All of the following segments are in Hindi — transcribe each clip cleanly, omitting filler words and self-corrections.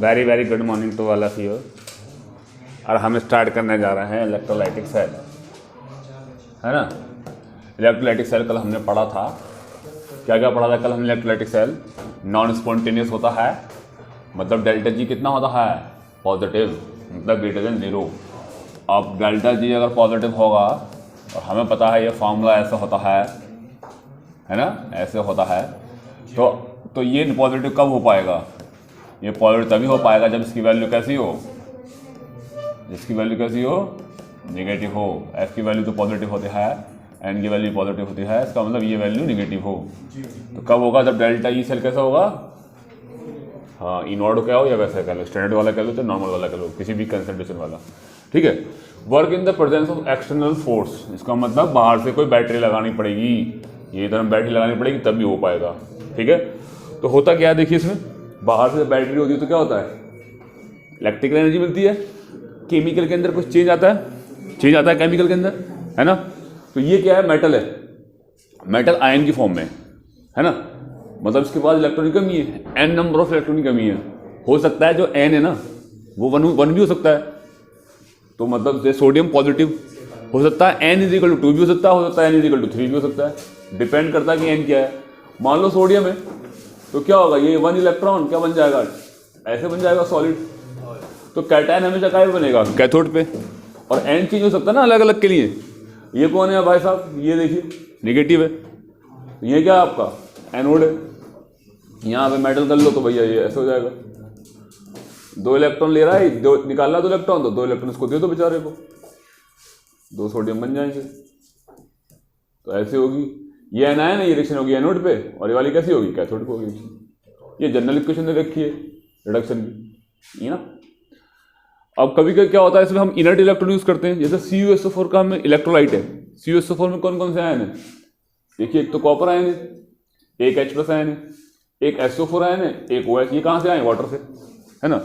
Very very good morning to all of you. और हम स्टार्ट करने जा रहे हैं इलेक्ट्रोलाइटिक सेल, है ना। इलेक्ट्रोलाइटिक सेल कल हमने पढ़ा था, क्या क्या पढ़ा था कल हमने। इलेक्ट्रोलाइटिक सेल नॉन स्पॉन्टेनियस होता है, मतलब डेल्टा जी कितना होता है, पॉजिटिव, मतलब ग्रेटर देन 0। अब डेल्टा जी अगर पॉजिटिव होगा और हमें पता है ये फार्मूला ऐसा होता है ना, ऐसे होता है, तो ये पॉजिटिव कब हो पाएगा, ये पॉजिटिव तभी हो पाएगा जब इसकी वैल्यू कैसी हो, इसकी वैल्यू कैसी हो, नेगेटिव हो। एफ की वैल्यू तो पॉजिटिव होती है, एन की वैल्यू पॉजिटिव होती है, इसका मतलब ये वैल्यू नेगेटिव हो। तो कब होगा, जब डेल्टा ई सेल कैसा होगा, हाँ इनवर्ड क्या हो या वैसे कह लो, स्टैंडर्ड वाला कह लो तो नॉर्मल वाला कह लो, किसी भी कंसंट्रेशन वाला, ठीक है। Work in the presence of external force, इसका मतलब बाहर से कोई बैटरी लगानी पड़ेगी, ये इधर बैटरी लगानी पड़ेगी तब भी हो पाएगा, ठीक है। तो होता क्या है देखिए, इसमें बाहर से बैटरी होती है तो क्या होता है, इलेक्ट्रिकल एनर्जी मिलती है, केमिकल के अंदर कुछ चेंज आता है केमिकल के अंदर, है ना। तो ये क्या है, मेटल है, मेटल आयन की फॉर्म में, है ना। मतलब इसके पास इलेक्ट्रॉन की कमी है, एन नंबर ऑफ इलेक्ट्रॉन की कमी है। हो सकता है जो एन है ना वो वन भी हो सकता है, तो मतलब जैसे सोडियम पॉजिटिव हो सकता है, एन इज इक्वल टू 2 भी हो सकता है एन इज इक्वल टू 3 भी हो सकता है, डिपेंड करता है कि एन क्या है। मान लो सोडियम है तो क्या होगा, ये 1 इलेक्ट्रॉन क्या बन जाएगा, ऐसे बन जाएगा सॉलिड। तो कैटायन हमेशा क्या बनेगा, कैथोड पे, और एन चेंज हो सकता है ना अलग अलग के लिए। ये कौन है भाई साहब, ये देखिए निगेटिव है, ये क्या है आपका एनोड है, यहाँ पे मेटल कर लो तो भैया ये ऐसे हो जाएगा, 2 इलेक्ट्रॉन ले रहा है, दो निकालना 2 इलेक्ट्रॉन, तो 2 इलेक्ट्रॉन इसको दे दो बेचारे को, 2 सोडियम बन जाएंगे। तो ऐसे होगी, ये एनायन है, ये रिएक्शन होगी एनोड पे, और ये वाली कैसी होगी, कैथोड पे होगी। ये जनरल इक्वेशन ने रखी है रिडक्शन की, ये ना। अब कभी कभी क्या होता है, इसमें हम इनर्ट इलेक्ट्रॉन यूज करते हैं, जैसे CuSO4 का हमें इलेक्ट्रोलाइट है। CuSO4 में कौन कौन से आयन है, देखिए एक तो कॉपर आयन है, एक H+ आयन है, एक SO4 आयन है, एक OH। ये कहाँ से आए, वाटर से, है ना।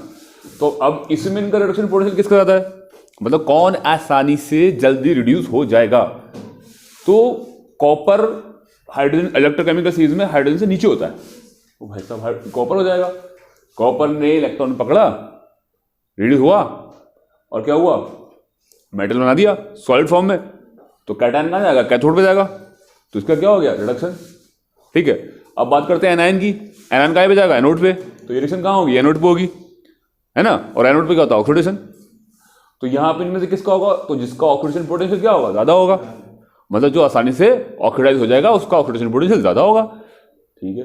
तो अब इसमें इनका रिडक्शन पोटेंशियल किसका ज्यादा है, मतलब कौन आसानी से जल्दी रिड्यूस हो जाएगा। तो कॉपर हाइड्रोजन इलेक्ट्रोकेमिकल सीरीज में हाइड्रोजन से नीचे होता है, तो भाई साहब कॉपर हो जाएगा। कॉपर ने इलेक्ट्रॉन पकड़ा, रिड्यूस हुआ, और क्या हुआ, मेटल बना दिया सॉलिड फॉर्म में, तो कैटायन कहाँ जाएगा, कैथोड पे जाएगा, तो इसका क्या हो गया, रिडक्शन, ठीक है। अब बात करते हैं एनायन की, एनायन कहाँ पे जाएगा, एनोड पे, तो ये रिएक्शन कहाँ होगी, एनोड पे होगी, है ना। और एनोड पे क्या होता है, ऑक्सीडेशन। तो यहाँ पे इनमें से किसका होगा, तो जिसका ऑक्सीडेशन पोटेंशियल क्या होगा, ज्यादा होगा, मतलब जो आसानी से ऑक्सीडाइज हो जाएगा उसका ऑक्सीडेशन पोटेंशियल ज्यादा होगा, ठीक है।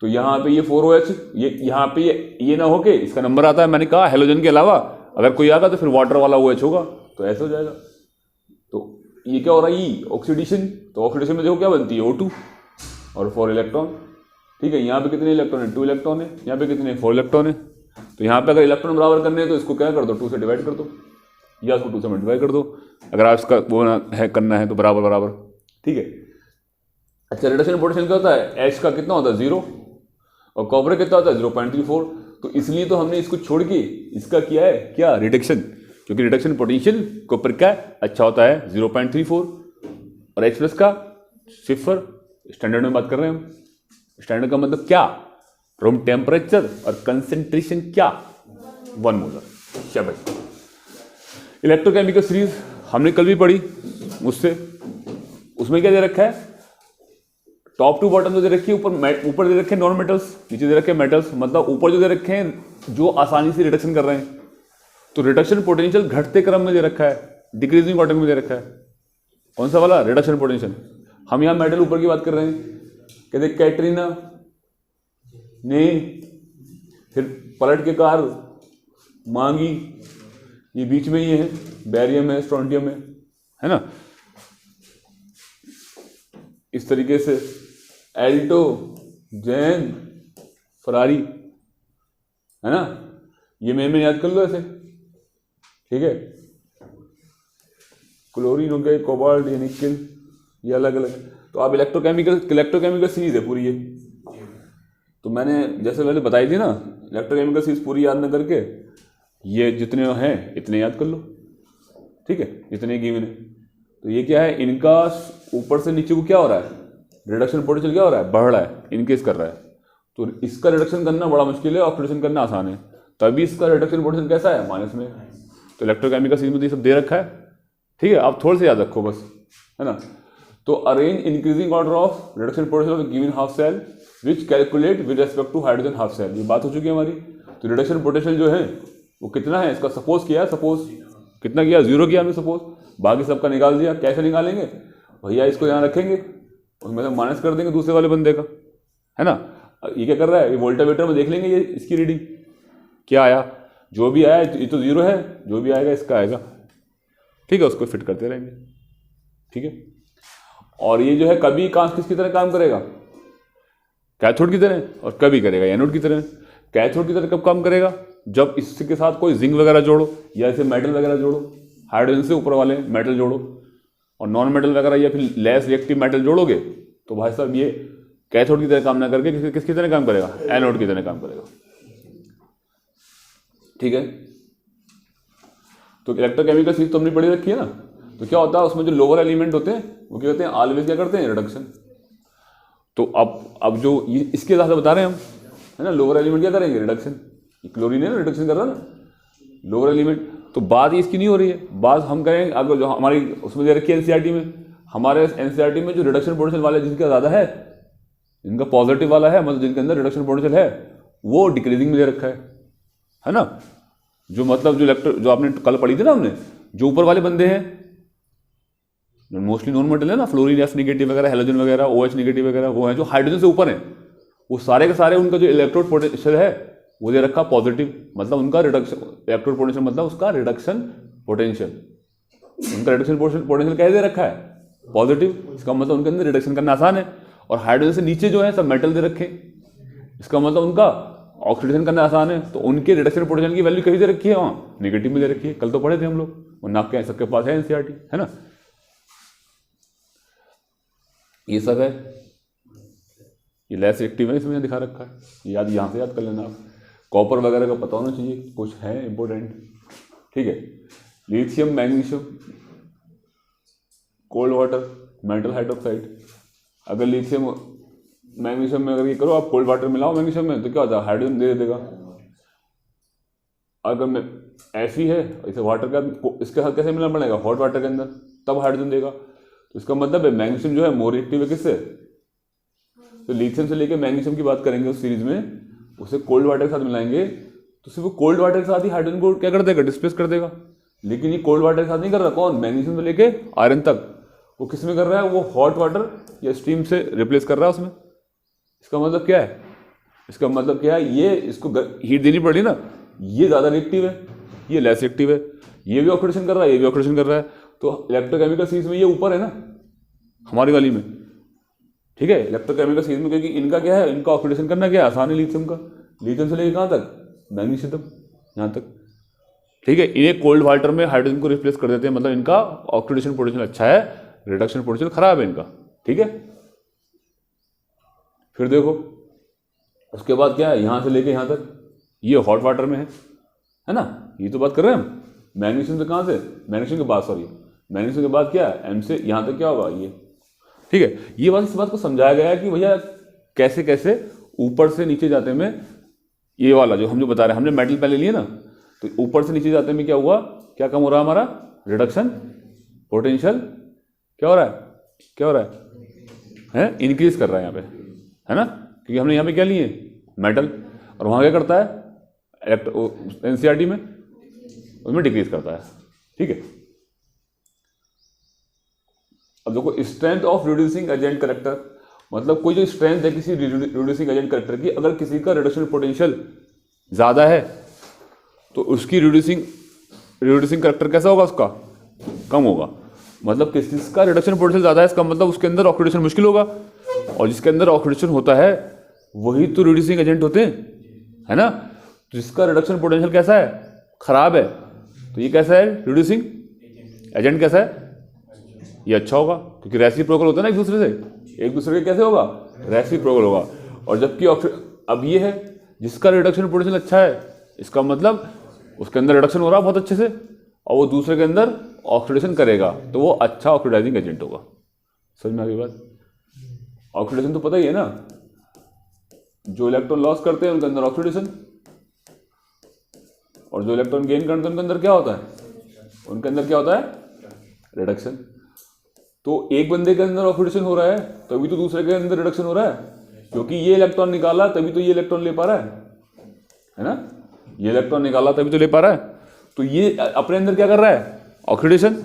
तो यहाँ पे ये 4OH, ये यहाँ पे ये ना होके इसका नंबर आता है, मैंने कहा हेलोजन के अलावा अगर कोई आएगा तो फिर वाटर वाला OH होगा, तो ऐसे हो जाएगा। तो ये क्या हो रहा है, ये ऑक्सीडेशन, तो ऑक्सीडेशन में देखो क्या बनती है, O2 और 4 इलेक्ट्रॉन, ठीक है। यहाँ पे कितने इलेक्ट्रॉन है, 2 इलेक्ट्रॉन है, यहाँ पे कितने 4 इलेक्ट्रॉन है। तो यहाँ पे अगर इलेक्ट्रॉन बराबर करने हैं तो इसको क्या कर दो, 2 से डिवाइड कर दो, या इसको 2 से मल्टीप्लाई कर दो, अगर आप इसका वो है करना है तो बराबर बराबर, ठीक है। अच्छा, रिडक्शन पोटेंशियल क्या होता है, H का कितना होता है 0, और कॉपर कितना होता है 0.34। तो इसलिए तो हमने इसको छोड़ के इसका किया है क्या, रिडक्शन, क्योंकि रिडक्शन पोटेंशियल कॉपर का अच्छा होता है 0.34, और H+ का 0। स्टैंडर्ड में बात कर रहे हैं हम, स्टैंडर्ड का मतलब क्या, रूम टेम्परेचर, और कंसेंट्रेशन क्या, 1 मोलर। शाबाश। इलेक्ट्रोकेमिकल सीरीज हमने कल भी पढ़ी मुझसे, उसमें क्या दे रखा है, टॉप टू बॉटम जो दे रखी है, ऊपर दे रखे हैं नॉन मेटल्स, नीचे दे रखे हैं मेटल्स, मतलब ऊपर जो दे रखे हैं जो आसानी से रिडक्शन कर रहे हैं, तो रिडक्शन पोटेंशियल घटते क्रम में दे रखा है, डिक्रीजिंग ऑर्डर में दे रखा है। कौन सा वाला, रिडक्शन पोटेंशियल। हम यहाँ मेटल ऊपर की बात कर रहे हैं, कहते कैटरीना ने फिर पलट के कार मांगी, ये बीच में ये है, बैरियम है, स्ट्रोंटियम है ना। इस तरीके से एल्टो, जैन, फरारी, है ना, ये मैं याद कर लो ऐसे, ठीक है। क्लोरीन हो गया, कोबाल्ट, ये निकल, ये अलग अलग। तो आप इलेक्ट्रोकेमिकल सीरीज है पूरी ये। तो मैंने जैसे पहले बताई थी ना, इलेक्ट्रोकेमिकल सीरीज पूरी याद न करके ये जितने हैं इतने याद कर लो, ठीक है, इतने गिवन है। तो ये क्या है, इनका ऊपर से नीचे को क्या हो रहा है, रिडक्शन पोटेंशियल क्या हो रहा है, बढ़ रहा है, इनकेस कर रहा है। तो इसका रिडक्शन करना बड़ा मुश्किल है, ऑक्सीडेशन करना आसान है। तभी इसका रिडक्शन पोटेंशियल कैसा है, माइनस में। तो इलेक्ट्रोकेमिकल सीरीज में तो ये सब दे रखा है, ठीक है, आप थोड़े से याद रखो बस, है ना। तो arrange increasing order of reduction potential of given half cell which calculate with respect to hydrogen half cell, ये बात हो चुकी है हमारी। तो रिडक्शन पोटेंशियल जो है वो कितना है, इसका सपोज किया, सपोज कितना किया, 0 किया हमने सपोज, बाकी सबका निकाल दिया। कैसे निकालेंगे भैया, इसको यहाँ रखेंगे उसमें से माइनस कर देंगे दूसरे वाले बंदे का, है ना। ये क्या कर रहा है, ये वोल्टामीटर में देख लेंगे ये इसकी रीडिंग क्या आया, जो भी आया ये तो 0 है, जो भी आएगा इसका आएगा, ठीक है, उसको फिट करते रहेंगे, ठीक है। और ये जो है कभी किसकी तरह काम करेगा, कैथोड की तरह, और कभी करेगा एनोड की तरह। कैथोड की तरह कब काम करेगा, जब इसके साथ कोई जिंक वगैरह जोड़ो या ऐसे मेटल वगैरह जोड़ो, हाइड्रोजन से ऊपर वाले मेटल जोड़ो, और नॉन मेटल वगैरह या फिर लेस रिएक्टिव मेटल जोड़ोगे तो भाई साहब ये कैथोड की तरह काम ना करके किसकी तरह काम करेगा, एनोड की तरह काम करेगा, ठीक है। तो इलेक्ट्रोकेमिकल चीज तो हमने पढ़ी रखी है ना। तो क्या होता है उसमें जो लोअर एलिमेंट होते हैं वो क्या करते हैं, ऑलवेज क्या करते हैं, रिडक्शन। तो अब जो इसके हिसाब से बता रहे हैं हम, है ना, लोअर एलिमेंट क्या करेंगे, रिडक्शन। क्लोरीन है ना, रिडक्शन कर रहा है ना लोअर एलिमेंट। तो बात इसकी नहीं हो रही है, बात हम करेंगे अगर जो हमारी उसमें दे रखी है एनसीईआरटी में, हमारे एनसीईआरटी में जो रिडक्शन पोटेंशियल वाला जिनका ज़्यादा है, जिनका पॉजिटिव वाला है, मतलब जिनके अंदर रिडक्शन पोटेंशियल है, वो डिक्रीजिंग में दे रखा है ना। जो मतलब जो आपने कल पढ़ी थी ना हमने, जो ऊपर वाले बंदे हैं मोस्टली नॉन मेटल है ना, फ्लोरीन एस नेगेटिव वगैरह, हेलोजन वगैरह, OH नेगेटिव वगैरह, वो है जो हाइड्रोजन से ऊपर है, वो सारे के सारे उनका जो इलेक्ट्रोड पोटेंशियल है वो दे रखा पॉजिटिव, मतलब उनका रिडक्शन इलेक्ट्रोड पोटेंशियल मतलब उसका रिडक्शन पोटेंशियल, उनका रिडक्शन पोटेंशियल कैसे दे रखा है, पॉजिटिव। इसका मतलब उनके अंदर रिडक्शन करना आसान है। और हाइड्रोजन से नीचे जो है सब मेटल दे रखे, इसका मतलब उनका ऑक्सीडेशन करना आसान है। तो उनके रिडक्शन पोटेंशियल की वैल्यू कहीं दे रखी है, वहाँ नेगेटिव में दे रखी है, कल तो पढ़े थे हम लोग, वो नाप के सबके पास है एनसीईआरटी, है ना। ये सब है, ये लेस एक्टिव है, इसमें दिखा रखा है, याद यहाँ से याद कर लेना आप। कॉपर वगैरह का पता होना चाहिए, कुछ है इंपॉर्टेंट, ठीक है। Lithium, magnesium, cold water, metal hydroxide. अगर लिथियम मैग्नीशियम में अगर ये करो आप, कोल्ड वाटर मिलाओ मैग्नीशियम में, तो क्या होता है, हाइड्रोजन दे देगा। अगर मैं ऐसी है इसे वाटर का इसके साथ कैसे मिलाना पड़ेगा, हॉट वाटर के अंदर, तब हाइड्रोजन देगा। तो इसका मतलब है मैग्नीशियम जो है मोर एक्टिव है किससे, तो लिथियम से लेके मैग्नीशियम की बात करेंगे उस सीरीज में, उसे कोल्ड वाटर के साथ मिलाएंगे तो सिर्फ वो कोल्ड वाटर के साथ ही हाइड्रोजन को क्या कर देगा, डिस्प्लेस कर देगा। लेकिन ये कोल्ड वाटर के साथ नहीं कर रहा, कौन, मैग्नीशियम से लेके आयरन तक, वो किस में कर रहा है, वो हॉट वाटर या स्टीम से रिप्लेस कर रहा है उसमें। इसका मतलब क्या है, इसका मतलब क्या है, ये इसको हीट देनी पड़ रही ना, ये ज़्यादा रिएक्टिव है, ये लेस एक्टिव है, ये भी ऑक्सीडेशन कर रहा है, ये भी ऑक्सीडेशन कर रहा है। तो इलेक्ट्रोकेमिकल सीरीज में ये ऊपर है ना हमारी वाली में, ठीक है, इलेक्ट्रोकेमिकल सीरीज में, क्योंकि इनका क्या है, इनका ऑक्सीडेशन करना क्या है, आसान है लिथियम का, लिथियम से लेके कहाँ तक, मैग्नीशियम तक, यहाँ तक, ठीक है। इन्हें कोल्ड वाटर में हाइड्रोजन को रिप्लेस कर देते हैं, मतलब इनका ऑक्सीडेशन पोटेंशियल अच्छा है, रिडक्शन पोटेंशियल खराब है इनका, ठीक है। फिर देखो उसके बाद क्या है, यहाँ से लेके यहाँ तक ये हॉट वाटर में है ना, ये तो बात कर रहे हैं हम। मैग्नीशियम से कहाँ से, मैग्नीशियम के बाद, सॉरी मैग्नीशियम के बाद क्या है, M से यहाँ तक क्या होगा ये, ठीक है। ये बात, इस बात को समझाया गया है कि भैया कैसे कैसे ऊपर से नीचे जाते में, ये वाला जो हम जो बता रहे हैं, हमने मेटल पहले लिए ना, तो ऊपर से नीचे जाते में क्या हुआ, क्या कम हो रहा है हमारा, रिडक्शन पोटेंशियल क्या हो रहा है, क्या हो रहा है, इंक्रीज कर रहा है यहाँ पे, है ना, क्योंकि हमने यहाँ पे क्या लिए, मेटल, और वहाँ क्या करता है एनसीईआरटी में, उसमें डिक्रीज करता है, ठीक है। अब देखो strength of reducing agent character, मतलब कोई जो स्ट्रेंथ है किसी रिड्यूसिंग एजेंट करेक्टर की, अगर किसी का रिडक्शन पोटेंशियल ज़्यादा है तो उसकी रिड्यूसिंग करेक्टर कैसा होगा, उसका कम होगा। मतलब किसका रिडक्शन पोटेंशियल ज़्यादा है, इसका मतलब उसके अंदर ऑक्सीडेशन मुश्किल होगा, और जिसके अंदर ऑक्सीडेशन होता है वही तो रिड्यूसिंग एजेंट होते हैं, है ना। तो जिसका रिडक्शन पोटेंशियल कैसा है, खराब है, तो ये कैसा है, रिड्यूसिंग एजेंट कैसा है, ये अच्छा होगा, क्योंकि रेसिप्रोकल होता है ना एक दूसरे से, एक दूसरे के कैसे होगा, रेसिप्रोकल होगा। और जबकि अब ये है जिसका रिडक्शन पोटेंशियल अच्छा है, इसका मतलब उसके अंदर रिडक्शन हो रहा है बहुत अच्छे से, और वो दूसरे के अंदर ऑक्सीडेशन करेगा, तो वो अच्छा ऑक्सीडाइजिंग एजेंट होगा। समझ में आ गई बात। ऑक्सीडेशन तो पता ही है ना, जो इलेक्ट्रॉन लॉस करते हैं उनके अंदर ऑक्सीडेशन, और जो इलेक्ट्रॉन गेन करते हैं उनके अंदर क्या होता है, उनके अंदर क्या होता है, रिडक्शन। तो एक बंदे के अंदर ऑक्सीडेशन हो रहा है तभी तो दूसरे के अंदर रिडक्शन हो रहा है, क्योंकि ये इलेक्ट्रॉन निकाला तभी तो ये इलेक्ट्रॉन ले पा रहा है ना, ये इलेक्ट्रॉन निकाला तभी तो ले पा रहा है। तो ये अपने अंदर क्या कर रहा है, ऑक्सीडेशन,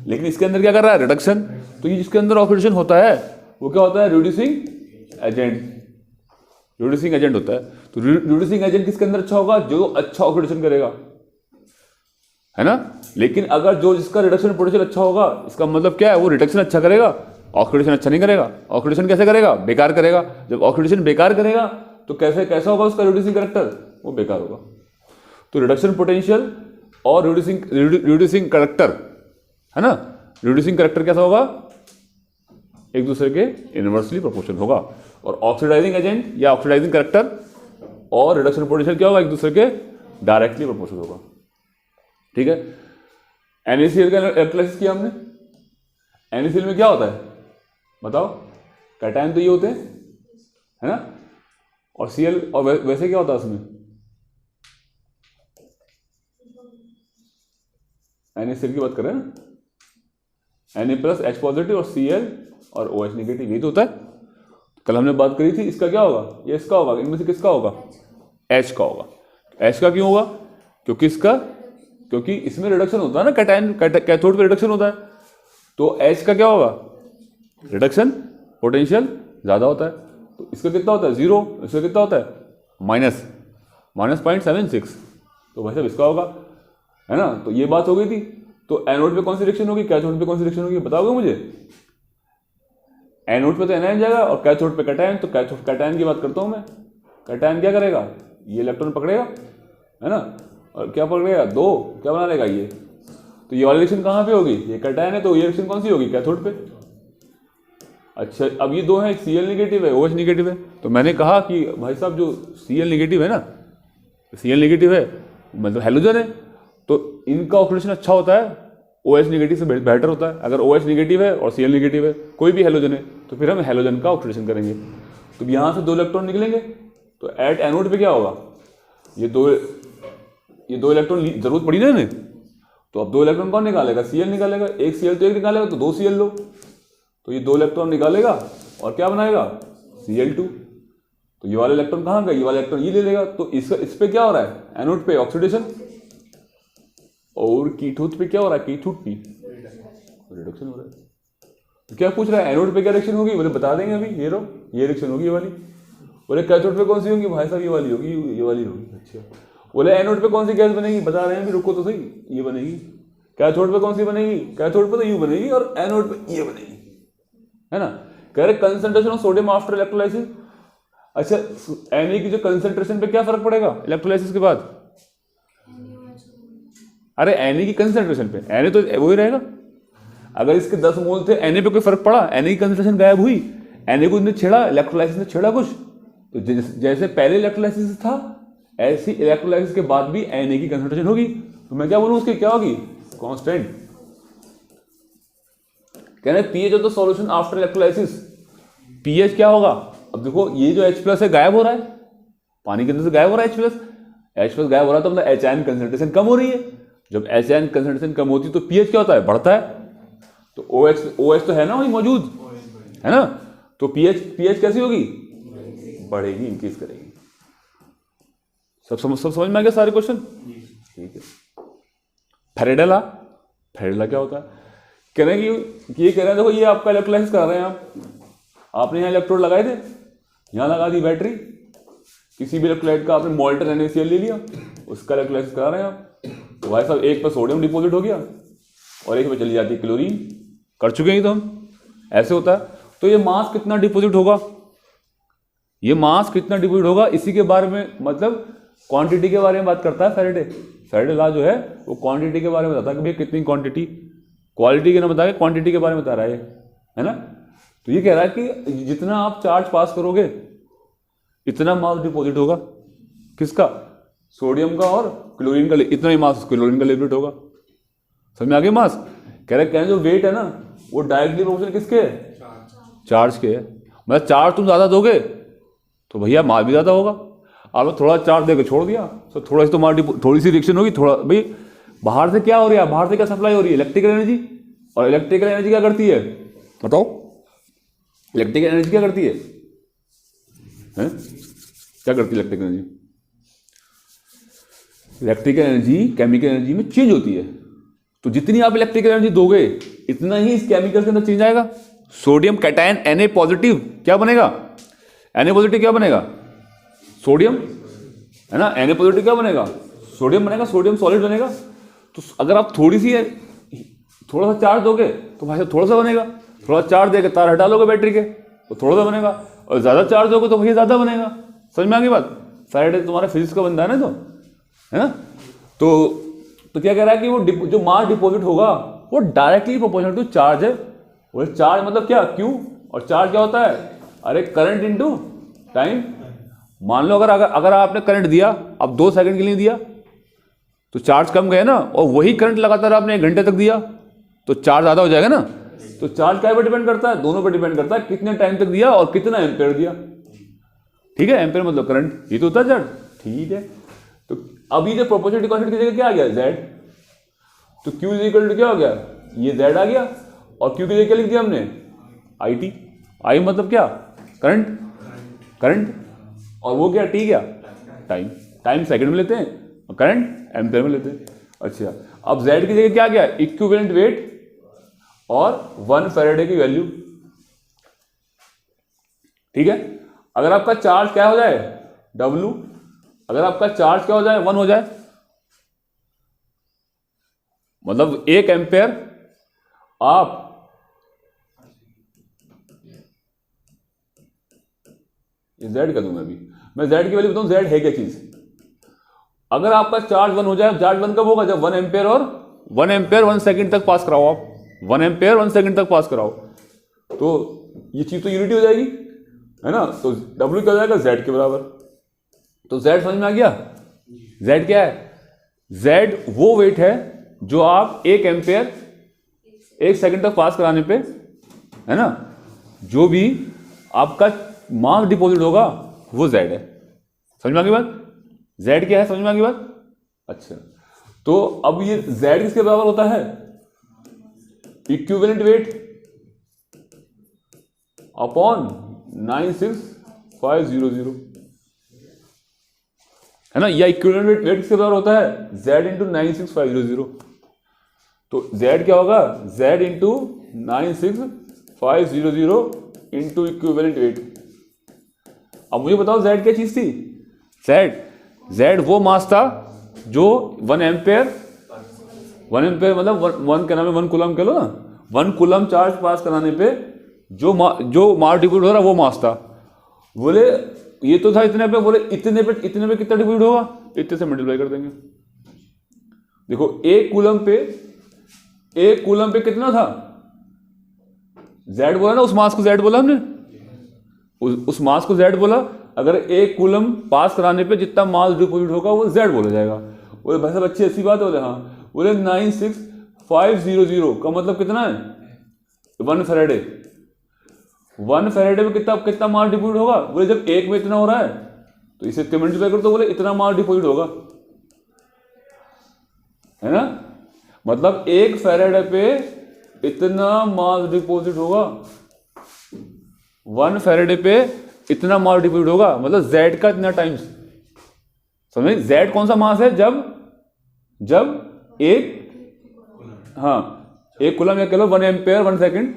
लेकिन इसके अंदर क्या कर रहा है, रिडक्शन। तो ये जिसके अंदर ऑक्सीडेशन होता है वो क्या होता है, रिड्यूसिंग एजेंट, रिड्यूसिंग एजेंट होता है। तो रिड्यूसिंग एजेंट किसके अंदर अच्छा होगा, जो अच्छा ऑक्सीडेशन करेगा, है ना। लेकिन अगर जो जिसका रिडक्शन पोटेंशियल अच्छा होगा, इसका मतलब क्या है, वो रिडक्शन अच्छा करेगा, ऑक्सीडेशन अच्छा नहीं करेगा। ऑक्सीडेशन कैसे करेगा, बेकार करेगा। जब ऑक्सीडेशन बेकार करेगा तो कैसा होगा उसका रिड्यूसिंग कैरेक्टर, वो बेकार होगा। तो रिडक्शन पोटेंशियल और रिड्यूसिंग कैरेक्टर, है ना, रिड्यूसिंग कैरेक्टर कैसा होगा, एक दूसरे के इनवर्सली प्रोपोर्शनल होगा। और ऑक्सीडाइजिंग एजेंट या ऑक्सीडाइजिंग कैरेक्टर और रिडक्शन पोटेंशियल क्या होगा, एक दूसरे के डायरेक्टली प्रोपोर्शनल होगा। ठीक है। NaCl का इलेक्ट्रोलाइसिस किया हमने। NaCl में क्या होता है बताओ, कैटायन तो ये होते हैं, है ना, और Cl, और वैसे क्या होता है उसमें, NaCl की बात करें ना, Na+ H पॉजिटिव और Cl और OH नेगेटिव, यही तो होता है। कल हमने बात करी थी, इसका क्या होगा, ये इसका होगा, इनमें से किसका होगा, H का होगा। H का क्यों होगा, क्योंकि इसमें रिडक्शन होता है ना, कैटायन कैथोड पे रिडक्शन होता है। तो H का क्या होगा, रिडक्शन पोटेंशियल ज्यादा होता है। तो इसका कितना होता है, 0, इसका कितना होता है, -0.76। तो भाई साहब इसका होगा, है ना। तो ये बात हो गई थी। तो एनोड पे कौन सी रिएक्शन होगी, कैथोड पे कौन सी रिएक्शन होगी, बताओगे मुझे। एनोड पे तो एनायन जाएगा और कैथोड पे कैटायन। तो कैटायन की बात करता हूं मैं। कैटायन क्या करेगा, ये इलेक्ट्रॉन पकड़ेगा, है ना, और क्या पकड़ेगा, 2 क्या बना लेगा ये। तो ये वाली रिएक्शन कहाँ पे होगी, ये कैटायन है, तो ये रिएक्शन कौन सी होगी, कैथोड पे। अच्छा, अब ये 2 है, एक Cl नेगेटिव है, OH नेगेटिव है। तो मैंने कहा कि भाई साहब जो Cl नेगेटिव है ना, Cl नेगेटिव है मतलब हैलोजन है, तो इनका ऑक्सीडेशन अच्छा होता है, OH नेगेटिव से बेटर होता है। अगर OH नेगेटिव है और Cl नेगेटिव है, कोई भी हैलोजन है, तो फिर हम हैलोजन का ऑक्सीडेशन करेंगे। तो यहाँ से 2 इलेक्ट्रॉन निकलेंगे, तो एट एनोड पे क्या होगा, ये दो इलेक्ट्रॉन जरूरत पड़ी ना इन्हें। तो अब 2 इलेक्ट्रॉन कौन निकालेगा, Cl निकालेगा। एक Cl तो एक निकालेगा, तो 2 Cl लो। तो ये 2 इलेक्ट्रॉन निकालेगा और क्या बनाएगा, Cl2। तो ये वाला इलेक्ट्रॉन कहाँ गया, ये वाला इलेक्ट्रॉन ये ले लेगा। तो इस पे क्या हो रहा है, एनोड पे ऑक्सीडेशन, और कीटोथ पे क्या हो रहा है, कीटोथ पे रिडक्शन हो रहा है। तो क्या पूछ रहा है, एनोड पे क्या रिएक्शन होगी, बोले बता देंगे अभी, ये रिएक्शन होगी ये वाली। बोले कैथोड पे कौन सी होगी, भाई साहब ये वाली होगी, ये वाली होगी। अच्छा, बोले एनोड पे कौन सी गैस बनेगी, बता रहे हैं अभी, रुको तो सही, ये बनेगी। कैथोड पे कौन सी बनेगी, कैथोड पे तो यू बनेगी, और एनोड पे ये बनेगी, है ना। कह रहे concentration of sodium after electrolysis. अच्छा, Na की जो कंसंट्रेशन पे क्या फर्क पड़ेगा इलेक्ट्रोलाइसिस के बाद, अरे Na की कंसंट्रेशन पे, Na तो वही रहेगा। अगर इसके 10 मोल थे, Na पे कोई फर्क पड़ा, Na की कंसंट्रेशन गायब हुई, Na को छेड़ा, इलेक्ट्रोलाइसिस ने छेड़ा कुछ, तो जैसे पहले इलेक्ट्रोलाइसिस था, ऐसी इलेक्ट्रोलाइसिस के बाद भी Na की कंसंट्रेशन होगी। तो मैं क्या बोलूँ, उसकी क्या होगी, कांस्टेंट। कह रहे pH of the solution after electrolysis, pH क्या होगा। अब देखो ये जो H+ है गायब हो रहा है, पानी के अंदर से गायब हो रहा है H+ गायब हो रहा है, तो मतलब H कंसंट्रेशन कम हो रही है। जब H कंसंट्रेशन कम होती है तो pH क्या होता है, बढ़ता है। तो OH तो है ना वही मौजूद, है ना। तो pH कैसी होगी, बढ़ेगी, इंक्रीज करेगी। सब समझ में आ गया सारे क्वेश्चन, ठीक है। फेरेडे लॉ क्या होता है, कह रहे हैं कि ये कह रहे हैं, देखो ये आपका इलेक्ट्रोलाइसिस करा रहे हैं आपने यहाँ इलेक्ट्रोड लगाए थे, यहाँ लगा दी बैटरी, किसी भी इलेक्ट्रोलाइट का आपने मोल्टन NaCl ले लिया, उसका इलेक्ट्रोलाइसिस करा रहे हैं आप। तो भाई साहब एक पर सोडियम डिपोजिट हो गया और एक पे चली जाती है क्लोरीन, कर चुके हैं तो हम, ऐसे होता है। तो ये मास कितना डिपोजिट होगा, ये मास कितना डिपोजिट होगा, इसी के बारे में मतलब क्वांटिटी के बारे में बात करता है फेरेडे लॉ जो है, वो क्वांटिटी के बारे में बताता है कि भाई कितनी क्वांटिटी, क्वालिटी के ना बता के क्वांटिटी के बारे में बता रहा है ना। तो ये कह रहा है कि जितना आप चार्ज पास करोगे इतना मास डिपॉजिट होगा, किसका, सोडियम का और क्लोरीन का, इतना ही मास क्लोरीन का लिबरेट होगा। समझ में आ गया मास। कह रहे हैं जो वेट है ना वो डायरेक्टली प्रोपोर्शनल किसके है, चार्ज के है। मतलब चार्ज तुम ज्यादा दोगे तो भैया मास भी ज्यादा होगा। आपने थोड़ा चार्ज देकर छोड़ दिया तो थोड़ा सी तुम्हारी थोड़ी सी रिएक्शन होगी, थोड़ा भाई बाहर से क्या हो रहा है, बाहर से क्या सप्लाई हो रही है, इलेक्ट्रिकल एनर्जी। और इलेक्ट्रिकल एनर्जी क्या करती है बताओ, इलेक्ट्रिकल एनर्जी क्या करती है, क्या करती है electrical energy? Electrical energy chemical energy में चेंज होती है। तो जितनी आप इलेक्ट्रिकल एनर्जी दोगे इतना ही इस केमिकल के अंदर चेंज आएगा। सोडियम कैटायन Na पॉजिटिव क्या बनेगा, Na पॉजिटिव क्या बनेगा, सोडियम है ना, Na पॉजिटिव क्या बनेगा, सोडियम बनेगा, सोडियम सॉलिड बनेगा। तो अगर आप थोड़ा सा चार्ज दोगे तो भाई थोड़ा सा बनेगा, थोड़ा चार्ज देकर तार हटा लोगे बैटरी के तो थोड़ा सा बनेगा, और ज़्यादा चार्ज दोगे तो भैया ज़्यादा बनेगा। समझ में आ गई बात? फैराडे तुम्हारा फिजिक्स का बंदा है ना, तो है ना। तो क्या कह रहा है कि वो जो मास डिपॉजिट होगा वो डायरेक्टली प्रोपोर्शनल टू चार्ज है। वो चार्ज मतलब क्या, क्यू, और चार्ज क्या होता है, अरे करंट इनटू टाइम। मान लो अगर आपने करंट दिया, अब 2 सेकंड के लिए दिया तो चार्ज कम गया ना, और वही करंट लगातार आपने 1 घंटे तक दिया तो चार्ज ज़्यादा हो जाएगा ना। तो चार्ज क्या पर डिपेंड करता है, दोनों पर डिपेंड करता है, कितने टाइम तक दिया और कितना एम्पेयर दिया। ठीक है, एम्पेयर मतलब करंट, ये तो होता है चार्ज। ठीक है, तो अब ये जो प्रोपोर्शनलिटी कांस्टेंट की जगह क्या आ गया, Z। तो Q इज इक्वल टू क्या हो गया, ये Z आ गया, और Q की जगह क्या लिख दिया हमने, IT। I मतलब क्या, करंट, और वो क्या, T क्या, टाइम सेकंड में लेते हैं, और करंट एम्पेयर में लेते हैं। अच्छा, अब Z की जगह क्या आ गया, इक्विवेलेंट वेट और 1 फैराडे की वैल्यू। ठीक है, अगर आपका चार्ज क्या हो जाए, W, अगर आपका चार्ज क्या हो जाए, 1 हो जाए, मतलब 1 एम्पेयर आप ये Z का दूंगा अभी मैं, Z की वैल्यू बताऊं, Z है क्या चीज। अगर आपका चार्ज 1 हो जाए, चार्ज 1 कब होगा, जब 1 एम्पेयर और 1 एम्पेयर 1 सेकंड तक पास कराओ, आप 1 एम्पेयर 1 सेकंड तक पास कराओ, तो ये चीज तो यूनिटी हो जाएगी, है ना। तो W क्या हो जाएगा, Z के बराबर। तो Z समझ में आ गया, Z क्या है, Z वो वेट है जो आप 1 एम्पेयर 1 सेकंड तक पास कराने पे, है ना, जो भी आपका मास डिपॉजिट होगा वो Z है। समझ में आ गई बात, Z क्या है, समझ में आ गई बात। अच्छा, तो अब ये Z किसके बराबर होता है, इक्विवेलेंट वेट अपॉन 96500, है ना, या इक्विवेलेंट वेट किसके बराबर होता है, Z इंटू 96500। तो Z क्या होगा, Z into 96500 into equivalent weight. अब मुझे बताओ Z क्या चीज थी, Z वो मास था जो 1 एम्पेयर मतलब 1 क्या नाम है, 1 कूलम कह लो ना, 1 कूलम चार्ज पास कराने पे जो मास डिपॉजिट हो रहा वो मास था। बोले ये तो था इतने पे, बोले इतने पे कितना डिपॉजिट होगा, इतने से मल्टीप्लाई कर देंगे। देखो 1 कूलम पे कितना था, Z बोला ना, उस मास को Z बोला हमने, उस मास को Z बोला। अगर 1 कूलम पास कराने पे जितना मास डिपॉजिट होगा वो Z बोला जाएगा। बोले भाई साहब अच्छी ऐसी बात है, बोले हाँ। बोले 96500 का मतलब कितना है, 1 फैराडे। 1 फैराडे में कितना मास डिपॉजिट होगा, बोले जब 1 में इतना हो रहा है तो इसे मल्टीप्लाई करो तो बोले इतना मास डिपॉजिट होगा, है ना। मतलब 1 फैराडे पे इतना मास डिपॉजिट होगा, 1 फैराडे पे इतना मास डिपॉजिट होगा, मतलब Z का इतना टाइम्स। समझ, Z कौन सा मास है, जब 1 कूलम या कह लो 1 एम्पेयर 1 सेकंड,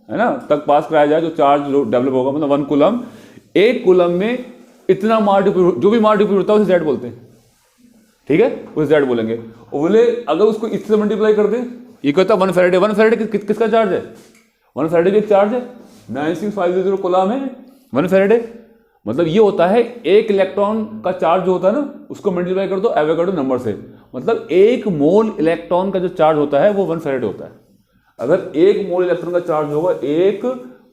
है ना, तक पास कराया जाए जो चार्ज डेवलप होगा, मतलब 1 कूलम, 1 कूलम में इतना मास डिपॉजिट, जो भी मास डिपॉजिट होता है उसे Z बोलते हैं। ठीक है, उसे Z बोलेंगे। और बोले अगर उसको इससे मल्टीप्लाई कर दे, ये कहता है 1 फैराडे किसका चार्ज है, 1 फैराडे का चार्ज है 96500 कूलम है 1 फैराडे। मतलब ये होता है 1 इलेक्ट्रॉन का चार्ज जो होता है ना, उसको मल्टीप्लाई कर दो एवोगाड्रो नंबर से, मतलब 1 मोल इलेक्ट्रॉन का जो चार्ज होता है वो 1 फैराडे होता है। अगर 1 मोल इलेक्ट्रॉन का चार्ज होगा, 1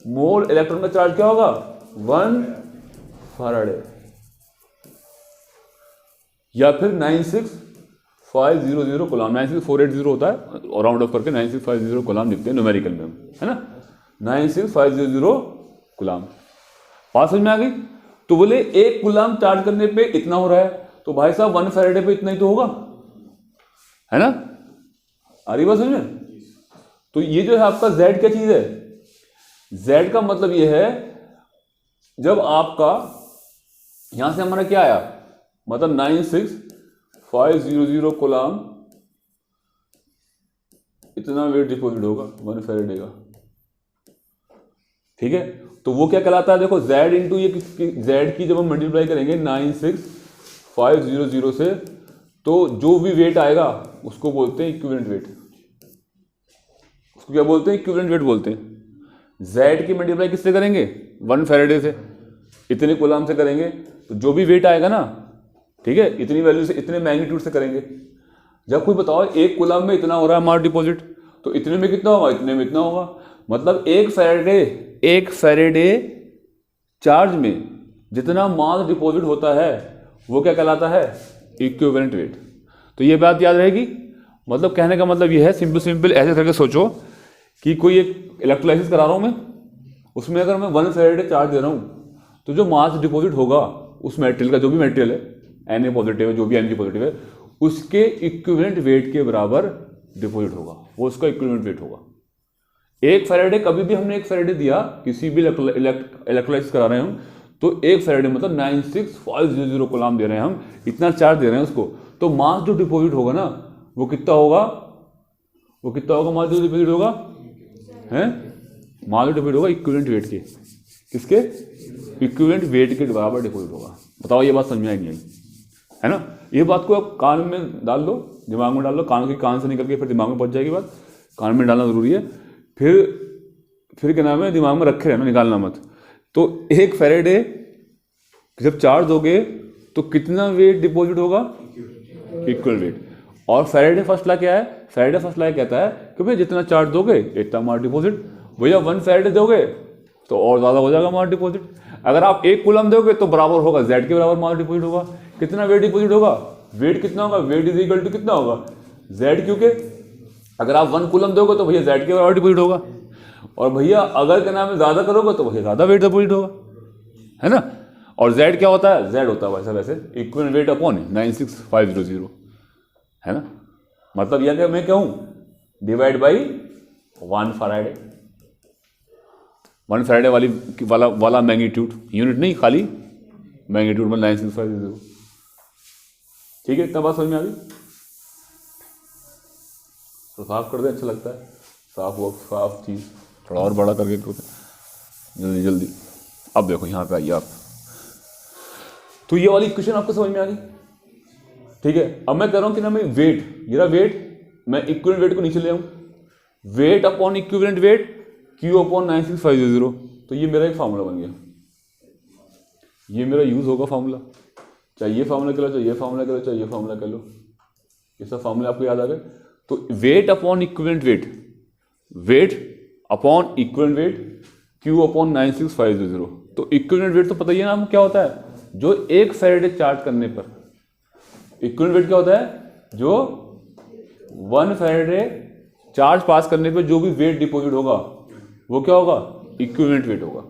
मोल इलेक्ट्रॉन का चार्ज क्या होगा, 1 फैराडे, या फिर 96500 कूलम, 96480 होता है, और राउंड ऑफ करके 96500 कूलम लिखते हैं न्यूमेरिकल में, है ना, 96500 कूलम। बात समझ में आ गई। तो बोले 1 कूलम चार्ज करने पे इतना हो रहा है, तो भाई साहब 1 फैराडे पे इतना ही तो होगा, है ना? आ रही बात समझ में? तो ये जो है आपका Z क्या चीज है? Z का मतलब ये है जब आपका यहां से हमारा क्या आया, मतलब 96500 कूलम इतना वेट डिपॉजिट होगा 1 फैराडे का, ठीक है? तो वो क्या कहलाता है, देखो Z इंटू ये Z की जब हम मल्टीप्लाई करेंगे 96500 से, तो जो भी वेट आएगा उसको बोलते हैं इक्विवेलेंट वेट। उसको क्या बोलते हैं? इक्विवेलेंट वेट बोलते हैं। Z की मल्टीप्लाई किससे करेंगे? 1 फैराडे से, इतने कूलम से करेंगे, तो जो भी वेट आएगा ना, ठीक है, इतनी वैल्यू से, इतने मैग्नीट्यूड से करेंगे। जब कोई बताओ 1 कूलम में इतना हो रहा है हमारा डिपॉजिट, तो इतने में कितना होगा? इतने में इतना होगा। मतलब 1 फैराडे चार्ज में जितना मास डिपॉजिट होता है वो क्या कहलाता है? Equivalent weight. तो ये बात याद रहेगी। मतलब कहने का मतलब ये है, सिंपल ऐसे करके सोचो कि कोई एक इलेक्ट्रोलाइसिस करा रहा हूं मैं, उसमें अगर मैं 1 फैराडे चार्ज दे रहा हूं, तो जो मास डिपॉजिट होगा उस मेटेरियल का, जो भी मेटेरियल है, Na पॉजिटिव है, जो भी Mg पॉजिटिव है, उसके इक्विवेलेंट वेट के बराबर डिपॉजिट होगा, वो उसका इक्विवेलेंट वेट होगा। 1 फैराडे, कभी भी हमने 1 फैराडे दिया किसी भी इलेक्ट्रोलाइसिस करा रहे हैं, तो 1 फैराडे मतलब 96500 कूलम दे रहे हैं हम, इतना चार्ज दे रहे हैं उसको, तो मास जो डिपॉजिट होगा ना वो कितना होगा? वो कितना होगा मास जो डिपॉजिट होगा? हैं? मास जो डिपॉजिट होगा इक्विवेलेंट वेट के, किसके? इक्विवेलेंट वेट के बराबर डिपॉजिट होगा। बताओ ये बात समझ में आई नहीं आई? है ना? ये बात को आप कान में डाल दो, दिमाग में डाल दो, कान से निकल के फिर दिमाग में पहुंच जाएगी बात। कान में डालना जरूरी है, फिर क्या नाम है, दिमाग में रखे रहना, निकालना मत। तो 1 फैराडे जब चार्ज दोगे तो कितना वेट डिपॉजिट होगा? Equal weight. और फैराडे फर्स्ट लॉ क्या है? फैराडे फर्स्ट लॉ कहता है कि भाई जितना चार्ज दोगे इतना मास डिपॉजिट। भैया 1 फैराडे दोगे तो और ज्यादा हो जाएगा मास डिपॉजिट। अगर आप 1 कूलम दोगे तो बराबर होगा, Z के बराबर मास डिपॉजिट होगा। कितना वेट डिपॉजिट होगा? वेट कितना होगा? वेट इज इक्वल टू कितना होगा? Z, क्योंकि अगर आप 1 कूलम दोगे तो भैया Z के बराबर डिपॉजिट होगा, और भैया अगर क्या नाम है ज्यादा करोगे तो भैया ज्यादा वेट डिपॉजिट होगा, है ना? और Z क्या होता है? Z होता है वैसे इक्विवेलेंट वेट अपॉन 96500, है ना? मतलब यह कि मैं क्या हूं, डिवाइड बाई 1 फैराडे। 1 फैराडे वाला मैग्नीट्यूड, यूनिट नहीं, खाली मैग्नीट्यूड में 96500। ठीक है, इतना बात समझ में आ गई? तो साफ कर दे, अच्छा लगता है साफ चीज, थोड़ा और बड़ा करके जल्दी। अब देखो यहाँ पे आइए आप, तो ये वाली इक्वेशन आपको समझ में आ गई? ठीक है। अब मैं कह रहा हूं कि ना मैं वेट, ये रहा वेट, मैं इक्विवेलेंट वेट को नीचे ले आऊं, weight upon equivalent wait Q upon 96500, तो ये मेरा एक फार्मूला बन गया। ये मेरा यूज होगा फार्मूला, चाहे ये फार्मूला कह लो, चाहे ये फार्मूला कह लो, चाहे ये फार्मूला कह लो, ये सब फार्मूला आपको याद आ गए। तो weight upon equivalent wait, weight upon equivalent wait Q upon 96500। तो इक्विवेलेंट वेट तो पता ही है ना क्या होता है, जो 1 फैराडे चार्ज करने पर, इक्विवेलेंट वेट क्या होता है, जो 1 फैराडे चार्ज पास करने पर जो भी वेट डिपॉजिट होगा वो क्या होगा, इक्विवेलेंट वेट होगा।